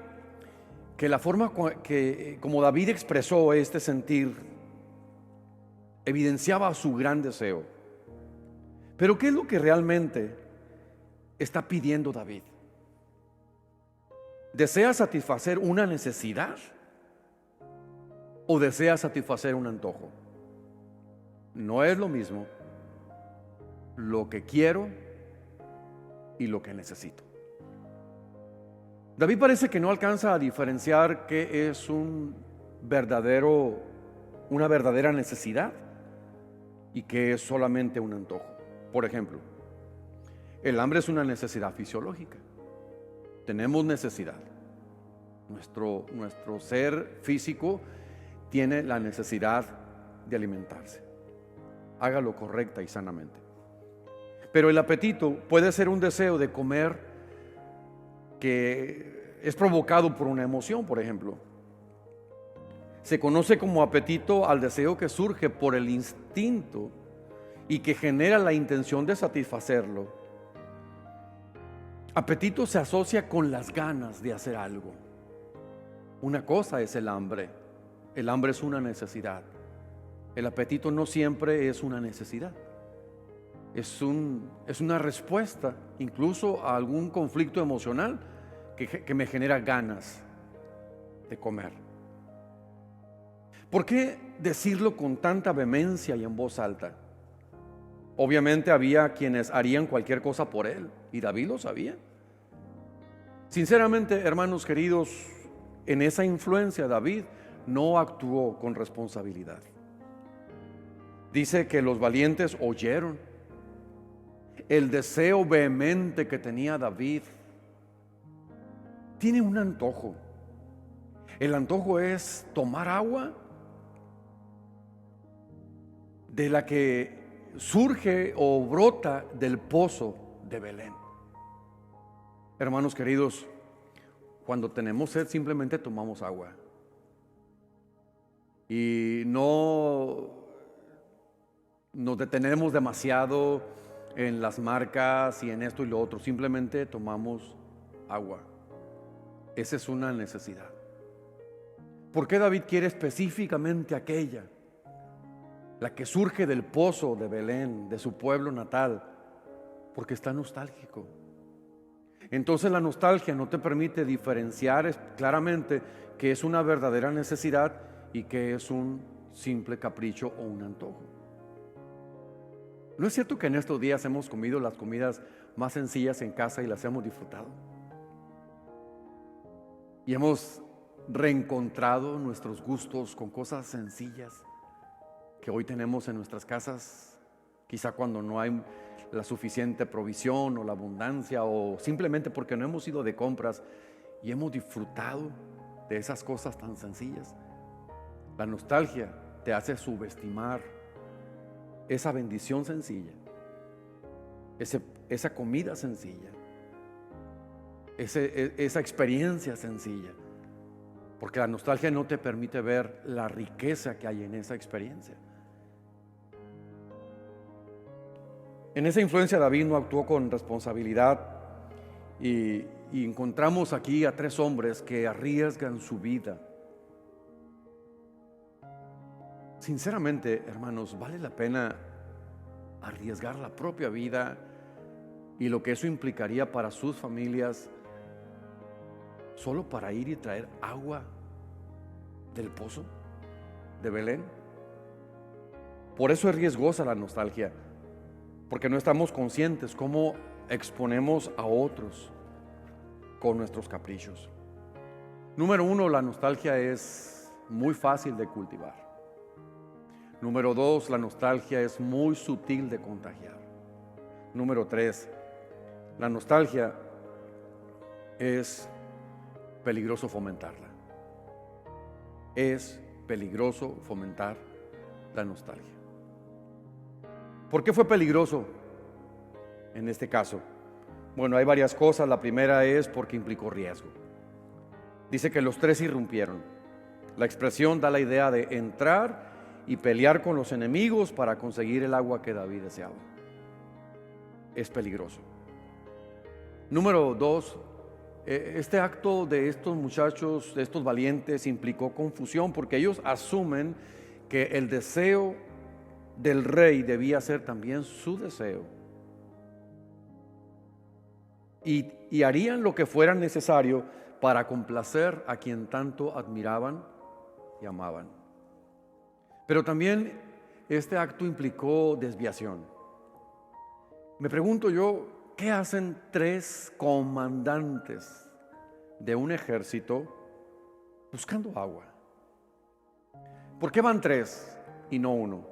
Speaker 6: que la forma que como David expresó este sentir evidenciaba su gran deseo. Pero ¿qué es lo que realmente está pidiendo David? ¿Desea satisfacer una necesidad o desea satisfacer un antojo? No es lo mismo lo que quiero y lo que necesito. David parece que no alcanza a diferenciar qué es una verdadera necesidad y qué es solamente un antojo. Por ejemplo, el hambre es una necesidad fisiológica. Tenemos necesidad. Nuestro ser físico tiene la necesidad de alimentarse. Hágalo correcta y sanamente. Pero el apetito puede ser un deseo de comer que es provocado por una emoción, por ejemplo. Se conoce como apetito al deseo que surge por el instinto y que genera la intención de satisfacerlo. Apetito se asocia con las ganas de hacer algo. Una cosa es el hambre. El hambre es una necesidad. El apetito no siempre es una necesidad. Es una respuesta incluso a algún conflicto emocional que me genera ganas de comer. ¿Por qué decirlo con tanta vehemencia y en voz alta? Obviamente había quienes harían cualquier cosa por él, y David lo sabía. Sinceramente, hermanos queridos, en esa influencia David no actuó con responsabilidad. Dice que los valientes oyeron el deseo vehemente que tenía David. Tiene un antojo. El antojo es tomar agua de la que surge o brota del pozo de Belén. Hermanos queridos, cuando tenemos sed simplemente tomamos agua. Y no nos detenemos demasiado en las marcas y en esto y lo otro. Simplemente tomamos agua. Esa es una necesidad. ¿Por qué David quiere específicamente aquella? La que surge del pozo de Belén, de su pueblo natal, porque está nostálgico. Entonces la nostalgia no te permite diferenciar claramente que es una verdadera necesidad y que es un simple capricho o un antojo. ¿No es cierto que en estos días hemos comido las comidas más sencillas en casa y las hemos disfrutado? Y hemos reencontrado nuestros gustos con cosas sencillas que hoy tenemos en nuestras casas, quizá cuando no hay la suficiente provisión o la abundancia, o simplemente porque no hemos ido de compras y hemos disfrutado de esas cosas tan sencillas. La nostalgia te hace subestimar esa bendición sencilla, esa comida sencilla, esa experiencia sencilla, porque la nostalgia no te permite ver la riqueza que hay en esa experiencia. En esa influencia David no actuó con responsabilidad y encontramos aquí a 3 hombres que arriesgan su vida. Sinceramente, hermanos, ¿vale la pena arriesgar la propia vida y lo que eso implicaría para sus familias solo para ir y traer agua del pozo de Belén? Por eso es riesgosa la nostalgia, porque no estamos conscientes cómo exponemos a otros con nuestros caprichos. Número 1, la nostalgia es muy fácil de cultivar. Número 2, la nostalgia es muy sutil de contagiar. Número 3, la nostalgia es peligroso fomentarla. Es peligroso fomentar la nostalgia. ¿Por qué fue peligroso en este caso? Bueno, hay varias cosas. La primera es porque implicó riesgo. Dice que los 3 irrumpieron. La expresión da la idea de entrar y pelear con los enemigos para conseguir el agua que David deseaba. Es peligroso. Número 2, este acto de estos muchachos, de estos valientes, implicó confusión porque ellos asumen que el deseo del rey debía ser también su deseo. Y harían lo que fuera necesario para complacer a quien tanto admiraban y amaban. Pero también este acto implicó desviación. Me pregunto yo, ¿qué hacen 3 comandantes de un ejército buscando agua? ¿Por qué van 3 y no 1?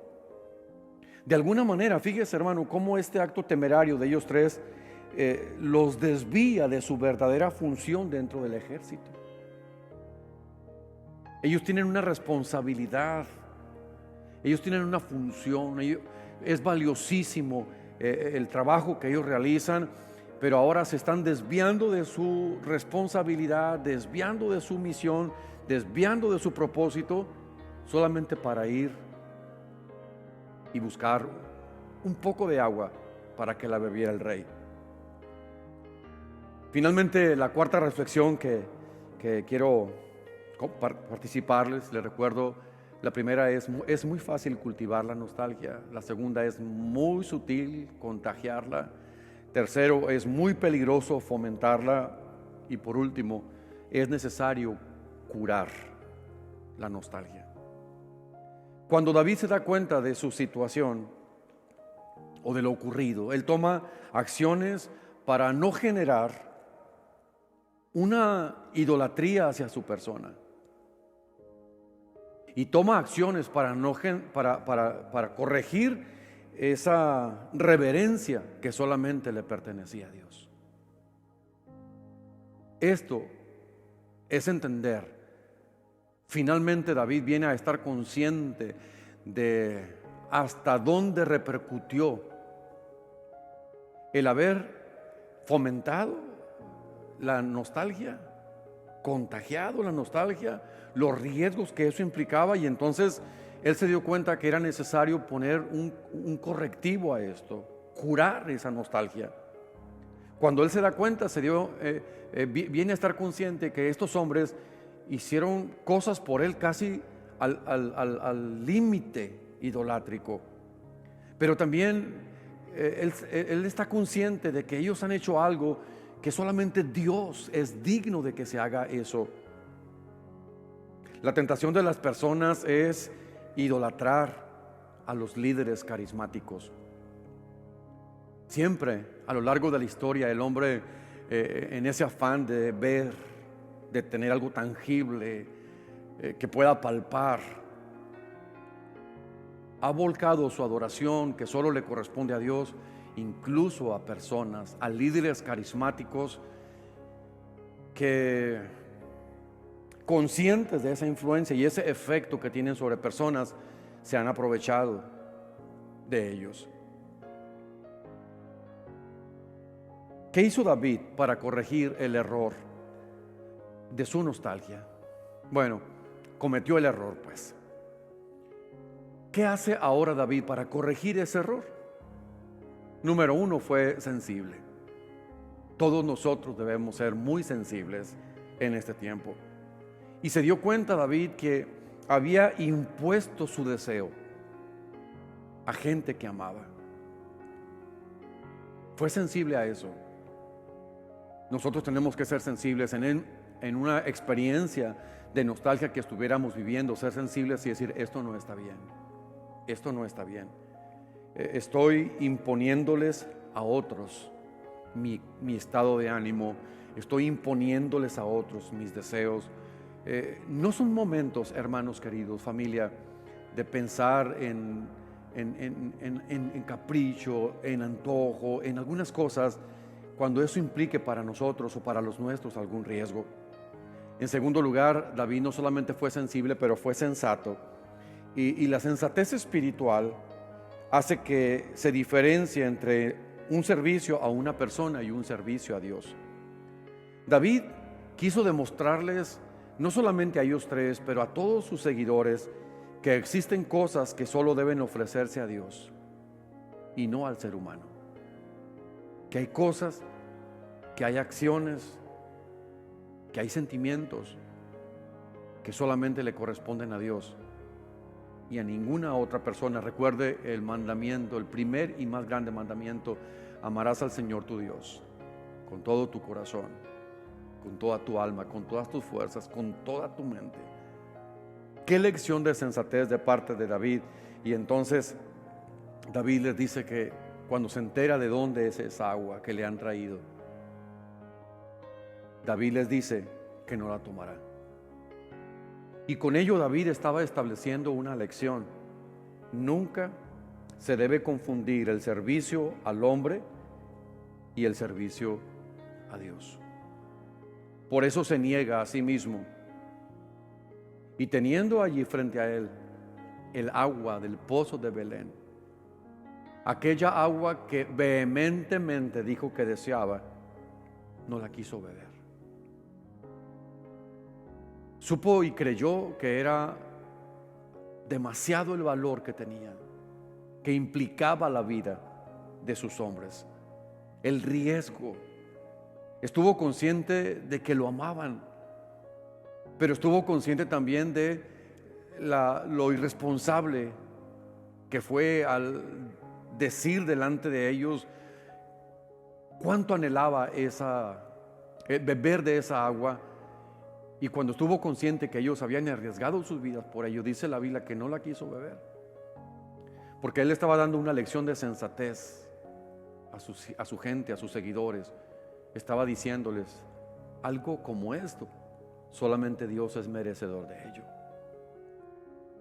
Speaker 6: De alguna manera, fíjese hermano, cómo este acto temerario de ellos 3 los desvía de su verdadera función dentro del ejército. Ellos tienen una responsabilidad, ellos tienen una función, es valiosísimo el trabajo que ellos realizan, pero ahora se están desviando de su responsabilidad, desviando de su misión, desviando de su propósito, solamente para ir y buscar un poco de agua para que la bebiera el rey. Finalmente, la cuarta reflexión que quiero participarles, les recuerdo, la primera es muy fácil cultivar la nostalgia. La segunda es muy sutil contagiarla. Tercero, es muy peligroso fomentarla. Y por último, es necesario curar la nostalgia. Cuando David se da cuenta de su situación o de lo ocurrido, él toma acciones para no generar una idolatría hacia su persona. Y toma acciones para corregir esa reverencia que solamente le pertenecía a Dios. Esto es entender. Finalmente David viene a estar consciente de hasta dónde repercutió el haber fomentado la nostalgia, contagiado la nostalgia, los riesgos que eso implicaba, y entonces él se dio cuenta que era necesario poner un correctivo a esto, curar esa nostalgia. Cuando él se da cuenta, viene a estar consciente que estos hombres hicieron cosas por él casi al límite idolátrico, pero también él está consciente de que ellos han hecho algo que solamente Dios es digno de que se haga eso. La tentación de las personas es idolatrar a los líderes carismáticos. Siempre a lo largo de la historia el hombre en ese afán de ver, de tener algo tangible que pueda palpar, ha volcado su adoración que solo le corresponde a Dios, incluso a personas, a líderes carismáticos que, conscientes de esa influencia y ese efecto que tienen sobre personas, se han aprovechado de ellos. ¿Qué hizo David para corregir el error de su nostalgia? Bueno, cometió el error, pues. ¿Qué hace ahora David para corregir ese error? Número 1, fue sensible. Todos nosotros debemos ser muy sensibles en este tiempo. Y se dio cuenta David que había impuesto su deseo a gente que amaba. Fue sensible a eso. Nosotros tenemos que ser sensibles en una experiencia de nostalgia que estuviéramos viviendo, ser sensibles y decir, esto no está bien, esto no está bien. Estoy imponiéndoles a otros mi estado de ánimo, estoy imponiéndoles a otros mis deseos. No son momentos, hermanos queridos, familia, de pensar en capricho, en antojo, en algunas cosas, cuando eso implique para nosotros o para los nuestros algún riesgo. En segundo lugar, David no solamente fue sensible, pero fue sensato. Y la sensatez espiritual hace que se diferencie entre un servicio a una persona y un servicio a Dios. David quiso demostrarles, no solamente a ellos tres, pero a todos sus seguidores, que existen cosas que solo deben ofrecerse a Dios y no al ser humano. Que hay cosas, que hay acciones, que hay sentimientos que solamente le corresponden a Dios y a ninguna otra persona. Recuerde el mandamiento, el primer y más grande mandamiento: amarás al Señor tu Dios con todo tu corazón, con toda tu alma, con todas tus fuerzas, con toda tu mente. Qué lección de sensatez de parte de David. Y entonces David les dice que cuando se entera de dónde es esa agua que le han traído, David les dice que no la tomará. Y con ello David estaba estableciendo una lección. Nunca se debe confundir el servicio al hombre y el servicio a Dios. Por eso se niega a sí mismo. Y teniendo allí frente a él el agua del pozo de Belén, aquella agua que vehementemente dijo que deseaba, no la quiso beber. Supo y creyó que era demasiado el valor que tenía, que implicaba la vida de sus hombres, el riesgo. Estuvo consciente de que lo amaban, pero estuvo consciente también de lo irresponsable que fue al decir delante de ellos cuánto anhelaba beber de esa agua. Y cuando estuvo consciente que ellos habían arriesgado sus vidas por ello, dice la Biblia que no la quiso beber, porque él estaba dando una lección de sensatez a su gente, a sus seguidores. Estaba diciéndoles: algo como esto, solamente Dios es merecedor de ello.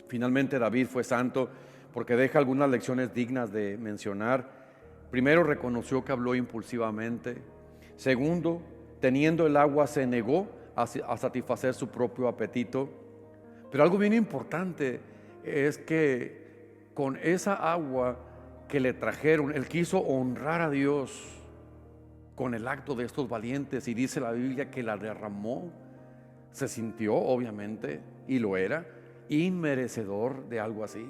Speaker 6: Finalmente David fue santo porque deja algunas lecciones dignas de mencionar. Primero, reconoció que habló impulsivamente. Segundo, teniendo el agua se negó a satisfacer su propio apetito. Pero algo bien importante es que con esa agua que le trajeron, él quiso honrar a Dios con el acto de estos valientes, y dice la Biblia que la derramó. Se sintió, obviamente, y lo era, inmerecedor de algo así.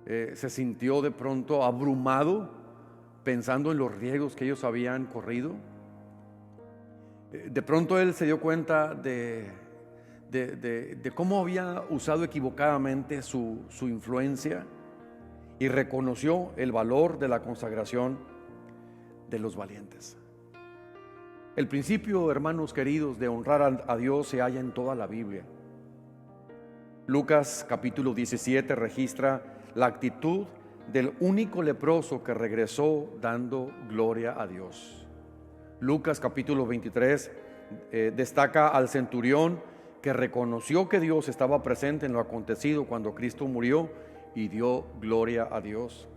Speaker 6: Se sintió de pronto abrumado pensando en los riesgos que ellos habían corrido. De pronto él se dio cuenta de cómo había usado equivocadamente su influencia, y reconoció el valor de la consagración de los valientes. El principio, hermanos queridos, de honrar a Dios se halla en toda la Biblia. Lucas capítulo 17 registra la actitud del único leproso que regresó dando gloria a Dios. Lucas capítulo 23 destaca al centurión que reconoció que Dios estaba presente en lo acontecido cuando Cristo murió y dio gloria a Dios.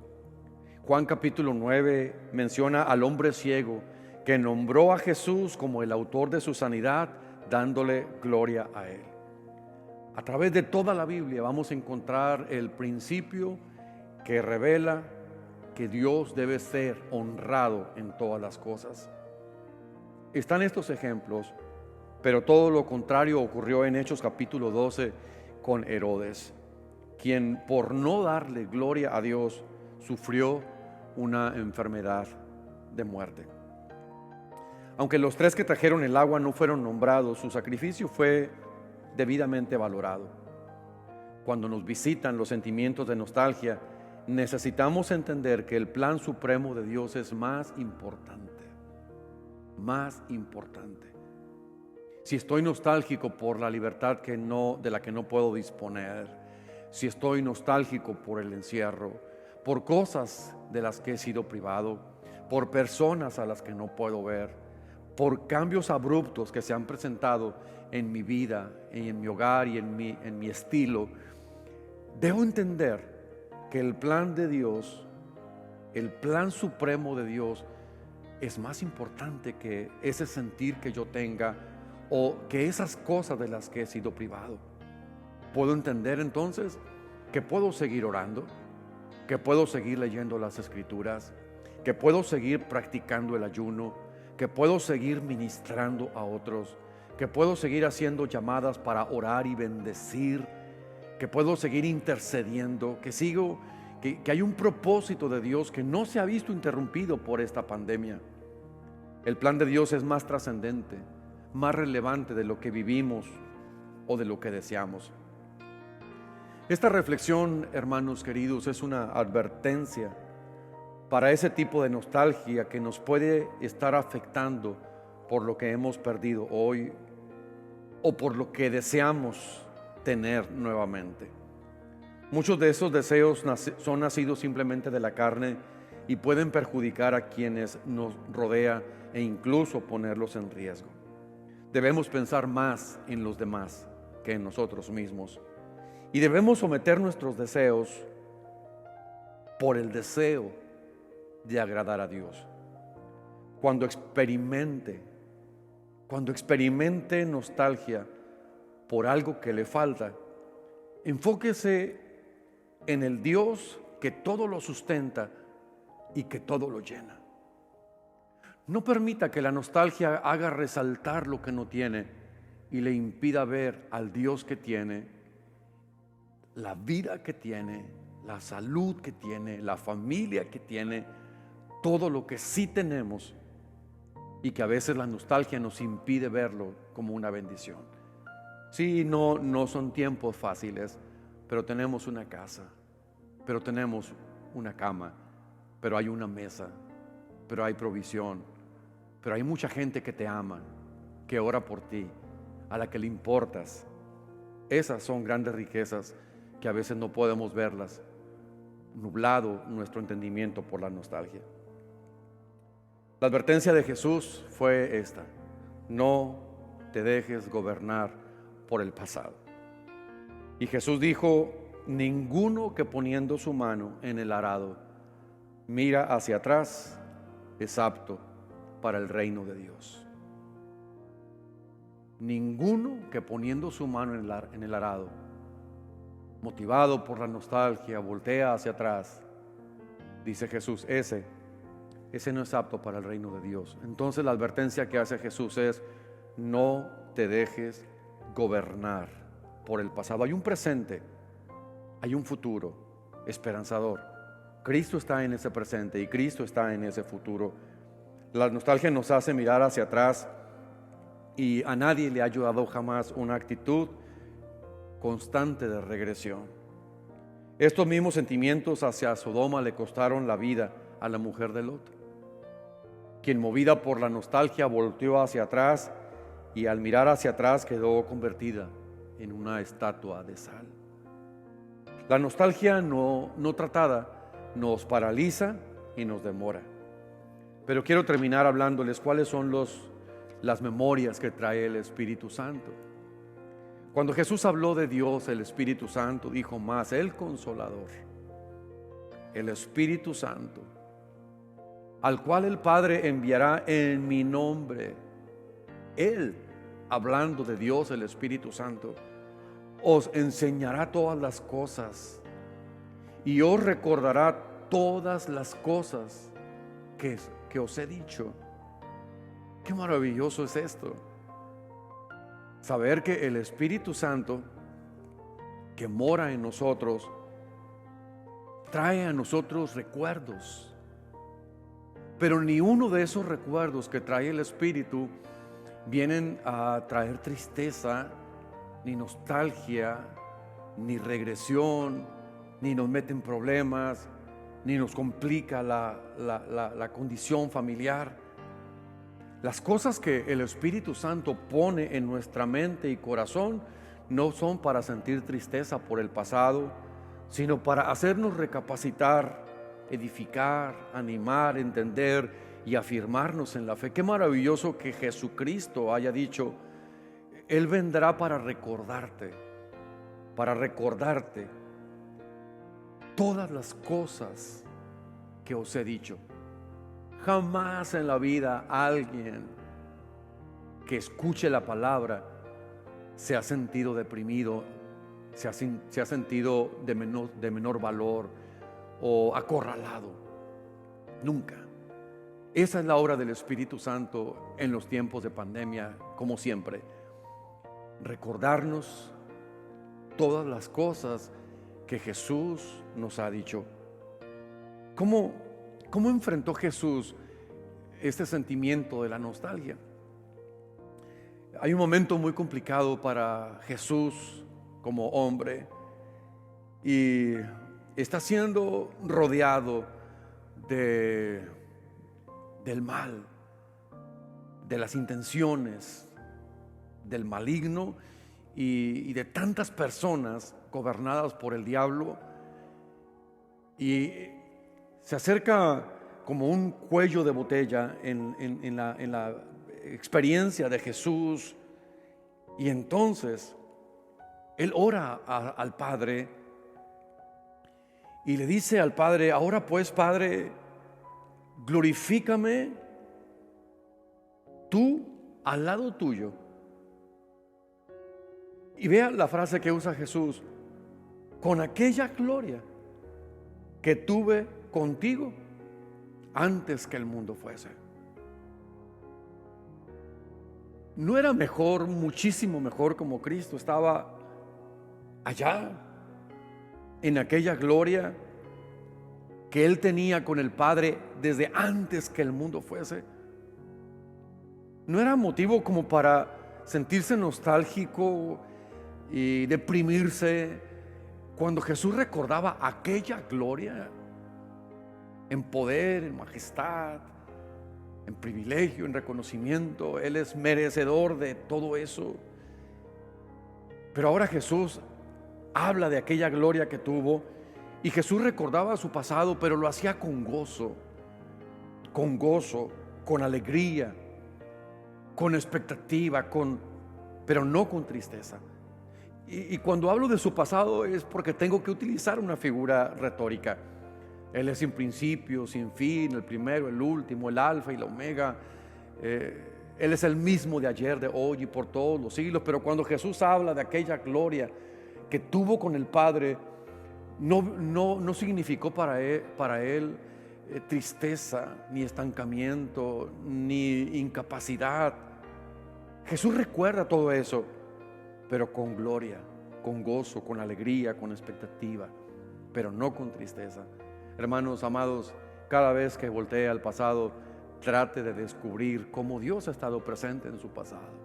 Speaker 6: Juan capítulo 9 menciona al hombre ciego que nombró a Jesús como el autor de su sanidad, dándole gloria a él. A través de toda la Biblia vamos a encontrar el principio que revela que Dios debe ser honrado en todas las cosas. Están estos ejemplos, pero todo lo contrario ocurrió en Hechos capítulo 12 con Herodes, quien por no darle gloria a Dios sufrió una enfermedad de muerte. Aunque los tres que trajeron el agua no fueron nombrados, su sacrificio fue debidamente valorado. Cuando nos visitan los sentimientos de nostalgia, necesitamos entender que el plan supremo de Dios es más importante. Si estoy nostálgico por la libertad de la que no puedo disponer, si estoy nostálgico por el encierro, por cosas de las que he sido privado, por personas a las que no puedo ver, por cambios abruptos que se han presentado en mi vida, en mi hogar y en mi estilo, debo entender que el plan de Dios, el plan supremo de Dios, es más importante que ese sentir que yo tenga o que esas cosas de las que he sido privado. Puedo entender entonces que puedo seguir orando, que puedo seguir leyendo las Escrituras, que puedo seguir practicando el ayuno, que puedo seguir ministrando a otros, que puedo seguir haciendo llamadas para orar y bendecir, que puedo seguir intercediendo, que hay un propósito de Dios que no se ha visto interrumpido por esta pandemia. El plan de Dios es más trascendente, más relevante de lo que vivimos o de lo que deseamos. Esta reflexión, hermanos queridos, es una advertencia para ese tipo de nostalgia que nos puede estar afectando por lo que hemos perdido hoy o por lo que deseamos tener nuevamente. Muchos de esos deseos son nacidos simplemente de la carne y pueden perjudicar a quienes nos rodean e incluso ponerlos en riesgo. Debemos pensar más en los demás que en nosotros mismos y debemos someter nuestros deseos por el deseo de agradar a Dios. Cuando experimente nostalgia por algo que le falta, enfóquese en el Dios que todo lo sustenta y que todo lo llena. No permita que la nostalgia haga resaltar lo que no tiene y le impida ver al Dios que tiene, la vida que tiene, la salud que tiene, la familia que tiene, todo lo que sí tenemos y que a veces la nostalgia nos impide verlo como una bendición. Sí, no son tiempos fáciles, pero tenemos una casa, pero tenemos una cama, pero hay una mesa, pero hay provisión, pero hay mucha gente que te ama, que ora por ti, a la que le importas. Esas son grandes riquezas que a veces no podemos verlas, nublado nuestro entendimiento por la nostalgia. La advertencia de Jesús fue esta: no te dejes gobernar por el pasado. Y Jesús dijo: ninguno que poniendo su mano en el arado mira hacia atrás es apto para el reino de Dios. Ninguno que poniendo su mano en el arado, motivado por la nostalgia, voltea hacia atrás, dice Jesús, ese no es apto para el reino de Dios. Entonces la advertencia que hace Jesús es: no te dejes gobernar por el pasado. Hay un presente, hay un futuro esperanzador. Cristo está en ese presente y Cristo está en ese futuro. La nostalgia nos hace mirar hacia atrás y a nadie le ha ayudado jamás una actitud constante de regresión. Estos mismos sentimientos hacia Sodoma le costaron la vida a la mujer de Lot, quien movida por la nostalgia volteó hacia atrás y al mirar hacia atrás quedó convertida en una estatua de sal. La nostalgia no tratada nos paraliza y nos demora. Pero quiero terminar hablándoles cuáles son las memorias que trae el Espíritu Santo. Cuando Jesús habló de Dios, el Espíritu Santo, dijo más: el Consolador, el Espíritu Santo, al cual el Padre enviará en mi nombre. Él, hablando de Dios, el Espíritu Santo, os enseñará todas las cosas y os recordará todas las cosas que os he dicho. Qué maravilloso es esto. Saber que el Espíritu Santo que mora en nosotros trae a nosotros recuerdos. Pero ni uno de esos recuerdos que trae el Espíritu vienen a traer tristeza, ni nostalgia, ni regresión, ni nos meten problemas, ni nos complica la condición familiar. Las cosas que el Espíritu Santo pone en nuestra mente y corazón no son para sentir tristeza por el pasado, sino para hacernos recapacitar, edificar, animar, entender y afirmarnos en la fe. Qué maravilloso que Jesucristo haya dicho: Él vendrá para recordarte todas las cosas que os he dicho. Jamás en la vida alguien que escuche la palabra se ha sentido deprimido, se ha sentido de menor valor o acorralado. Nunca. Esa es la obra del Espíritu Santo en los tiempos de pandemia, como siempre. Recordarnos todas las cosas que Jesús nos ha dicho. ¿Cómo enfrentó Jesús este sentimiento de la nostalgia? Hay un momento muy complicado para Jesús como hombre y está siendo rodeado del mal, de las intenciones del maligno y de tantas personas gobernadas por el diablo, y se acerca como un cuello de botella en la experiencia de Jesús, y entonces él ora al Padre y le dice al Padre: ahora pues, Padre, glorifícame tú al lado tuyo. Y vea la frase que usa Jesús: con aquella gloria que tuve contigo antes que el mundo fuese. ¿No era mejor, muchísimo mejor, como Cristo estaba allá en aquella gloria que Él tenía con el Padre desde antes que el mundo fuese? ¿No era motivo como para sentirse nostálgico y deprimirse cuando Jesús recordaba aquella gloria en poder, en majestad, en privilegio, en reconocimiento? Él es merecedor de todo eso. Pero ahora Jesús habla de aquella gloria que tuvo, y Jesús recordaba su pasado, pero lo hacía con gozo, con alegría, con expectativa, pero no con tristeza. Y cuando hablo de su pasado es porque tengo que utilizar una figura retórica. Él es sin principio, sin fin, el primero, el último, el alfa y la omega. Él es el mismo de ayer, de hoy y por todos los siglos. Pero cuando Jesús habla de aquella gloria que tuvo con el Padre, no significó para él tristeza, ni estancamiento, ni incapacidad. Jesús recuerda todo eso, pero con gloria, con gozo, con alegría, con expectativa, pero no con tristeza. Hermanos amados, cada vez que voltee al pasado, trate de descubrir cómo Dios ha estado presente en su pasado.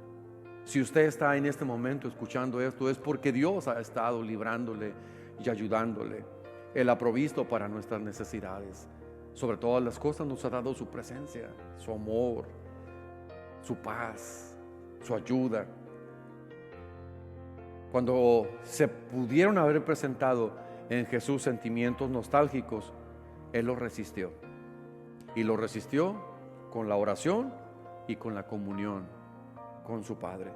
Speaker 6: Si usted está en este momento escuchando esto, es porque Dios ha estado librándole y ayudándole. Él ha provisto para nuestras necesidades. Sobre todas las cosas nos ha dado su presencia, su amor, su paz, su ayuda. Cuando se pudieron haber presentado en Jesús sentimientos nostálgicos, Él los resistió. Y los resistió con la oración y con la comunión con su Padre.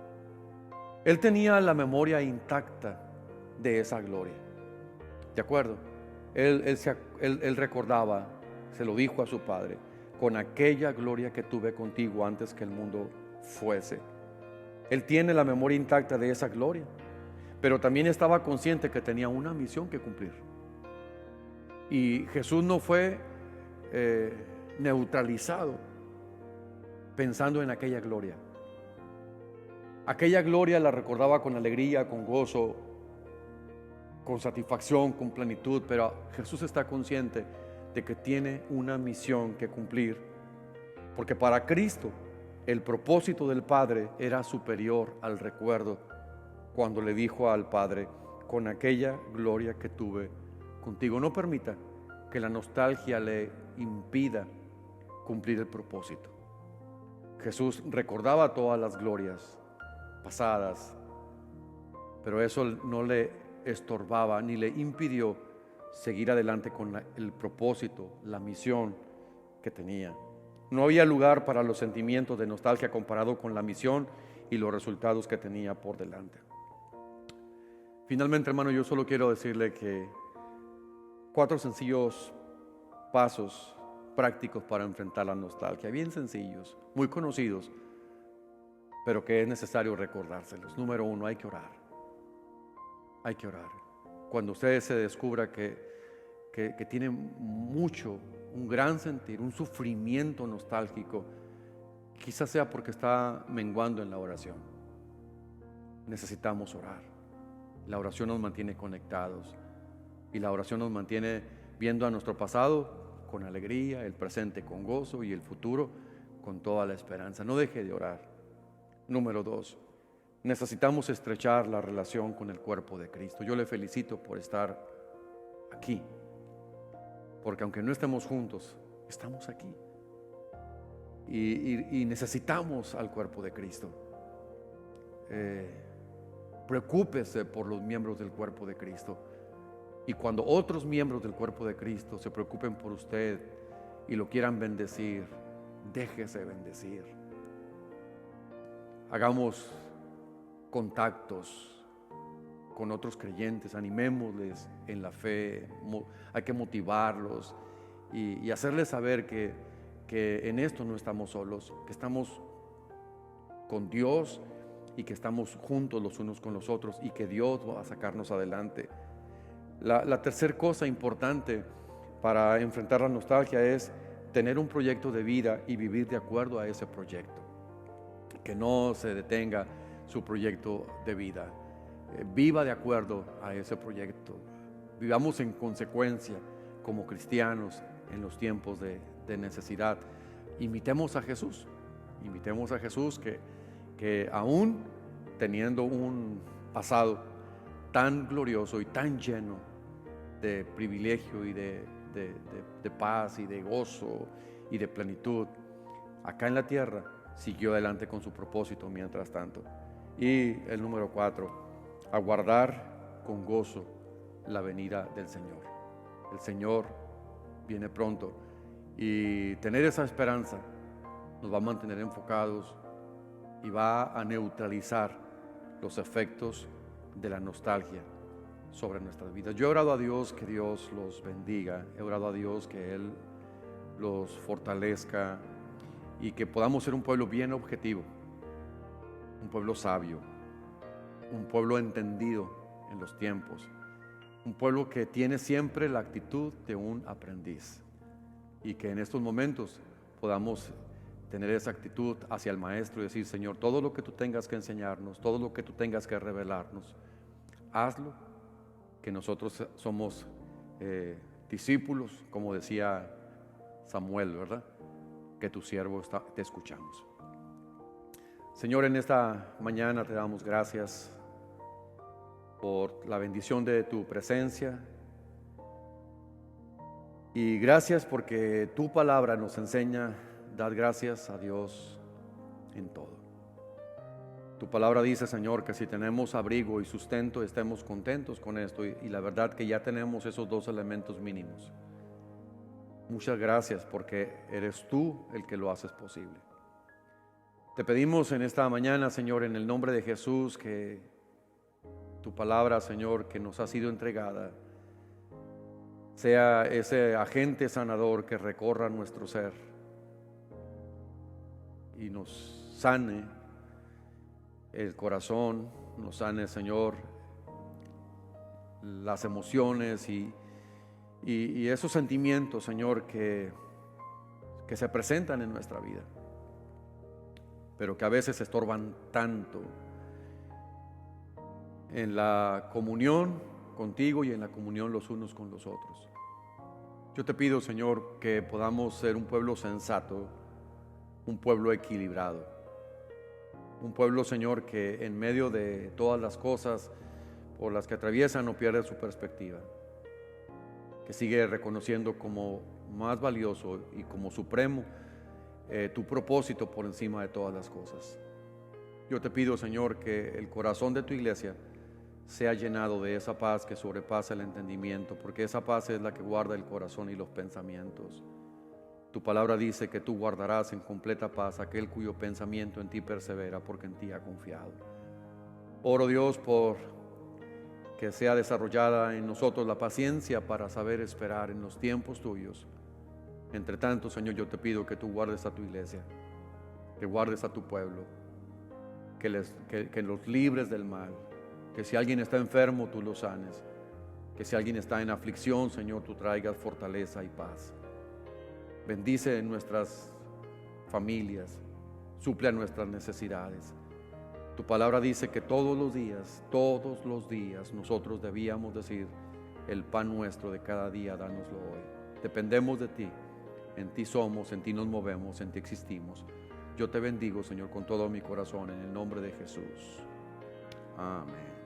Speaker 6: Él tenía la memoria intacta de esa gloria. ¿De acuerdo? Él recordaba, se lo dijo a su Padre: con aquella gloria que tuve contigo antes que el mundo fuese. Él tiene la memoria intacta de esa gloria, pero también estaba consciente que tenía una misión que cumplir. Y Jesús no fue neutralizado pensando en aquella gloria. Aquella gloria la recordaba con alegría, con gozo, con satisfacción, con plenitud, pero Jesús está consciente de que tiene una misión que cumplir, porque para Cristo el propósito del Padre era superior al recuerdo, cuando le dijo al Padre: con aquella gloria que tuve contigo. No permita que la nostalgia le impida cumplir el propósito. Jesús recordaba todas las glorias pasadas, pero eso no le estorbaba ni le impidió seguir adelante con el propósito, la misión que tenía. No había lugar para los sentimientos de nostalgia comparado con la misión y los resultados que tenía por delante. Finalmente, hermano, yo solo quiero decirle que 4 sencillos pasos prácticos para enfrentar la nostalgia, bien sencillos, muy conocidos, pero que es necesario recordárselos. Número 1, hay que orar. Hay que orar. Cuando usted se descubra que tiene un gran sentir, un sufrimiento nostálgico, quizás sea porque está menguando en la oración. Necesitamos orar. La oración nos mantiene conectados y la oración nos mantiene viendo a nuestro pasado con alegría, el presente con gozo y el futuro con toda la esperanza. No deje de orar. Número 2, necesitamos estrechar la relación con el cuerpo de Cristo. Yo le felicito por estar aquí, porque aunque no estemos juntos, estamos aquí y necesitamos al cuerpo de Cristo. Preocúpese por los miembros del cuerpo de Cristo, y cuando otros miembros del cuerpo de Cristo se preocupen por usted y lo quieran bendecir, déjese bendecir. Hagamos contactos con otros creyentes, animémosles en la fe, hay que motivarlos y hacerles saber que en esto no estamos solos, que estamos con Dios y que estamos juntos los unos con los otros y que Dios va a sacarnos adelante. La tercera cosa importante para enfrentar la nostalgia es tener un proyecto de vida y vivir de acuerdo a ese proyecto. Que no se detenga su proyecto de vida. Viva de acuerdo a ese proyecto. Vivamos en consecuencia como cristianos en los tiempos de necesidad. Imitemos a Jesús. Imitemos a Jesús que aún teniendo un pasado tan glorioso y tan lleno de privilegio y de paz y de gozo y de plenitud, acá en la tierra siguió adelante con su propósito mientras tanto. Y el número 4, aguardar con gozo la venida del Señor. El Señor viene pronto y tener esa esperanza nos va a mantener enfocados y va a neutralizar los efectos de la nostalgia sobre nuestras vidas. Yo he orado a Dios que Dios los bendiga, he orado a Dios que Él los fortalezca y que podamos ser un pueblo bien objetivo, un pueblo sabio, un pueblo entendido en los tiempos, un pueblo que tiene siempre la actitud de un aprendiz y que en estos momentos podamos tener esa actitud hacia el Maestro y decir: Señor, todo lo que tú tengas que enseñarnos, todo lo que tú tengas que revelarnos, hazlo, que nosotros somos discípulos, como decía Samuel, ¿verdad? Que tu siervo te escuchamos. Señor, en esta mañana te damos gracias por la bendición de tu presencia y gracias porque tu palabra nos enseña dar gracias a Dios en todo. Tu palabra dice, Señor, que si tenemos abrigo y sustento, estemos contentos con esto y la verdad que ya tenemos esos 2 elementos mínimos. Muchas gracias porque eres tú el que lo haces posible. Te pedimos en esta mañana, Señor, en el nombre de Jesús, que tu palabra, Señor, que nos ha sido entregada, sea ese agente sanador que recorra nuestro ser y nos sane el corazón, nos sane, Señor, las emociones y esos sentimientos, Señor, que se presentan en nuestra vida, pero que a veces estorban tanto en la comunión contigo y en la comunión los unos con los otros. Yo te pido, Señor, que podamos ser un pueblo sensato, un pueblo equilibrado. Un pueblo, Señor, que en medio de todas las cosas por las que atraviesa no pierde su perspectiva, que sigue reconociendo como más valioso y como supremo tu propósito por encima de todas las cosas. Yo te pido, Señor, que el corazón de tu iglesia sea llenado de esa paz que sobrepasa el entendimiento, porque esa paz es la que guarda el corazón y los pensamientos. Tu palabra dice que tú guardarás en completa paz aquel cuyo pensamiento en ti persevera, porque en ti ha confiado. Oro, Dios, por que sea desarrollada en nosotros la paciencia para saber esperar en los tiempos tuyos. Entre tanto, Señor, yo te pido que tú guardes a tu iglesia, que guardes a tu pueblo, que los libres del mal, que si alguien está enfermo, tú lo sanes, que si alguien está en aflicción, Señor, tú traigas fortaleza y paz. Bendice nuestras familias, suple nuestras necesidades. Tu palabra dice que todos los días nosotros debíamos decir: el pan nuestro de cada día, dánoslo hoy. Dependemos de ti, en ti somos, en ti nos movemos, en ti existimos. Yo te bendigo, Señor, con todo mi corazón, en el nombre de Jesús. Amén.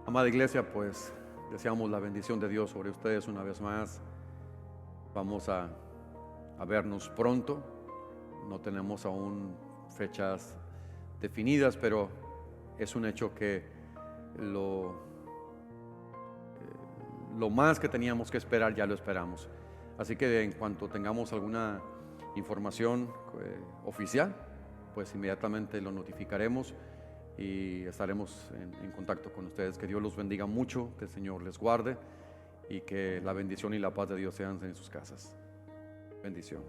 Speaker 6: Amada iglesia, pues deseamos la bendición de Dios sobre ustedes una vez más. Vamos a vernos pronto. No tenemos aún fechas definidas, pero es un hecho que lo más que teníamos que esperar ya lo esperamos. Así que en cuanto tengamos alguna información oficial, pues inmediatamente lo notificaremos y estaremos en contacto con ustedes. Que Dios los bendiga mucho, que el Señor les guarde y que la bendición y la paz de Dios sean en sus casas. Bendiciones.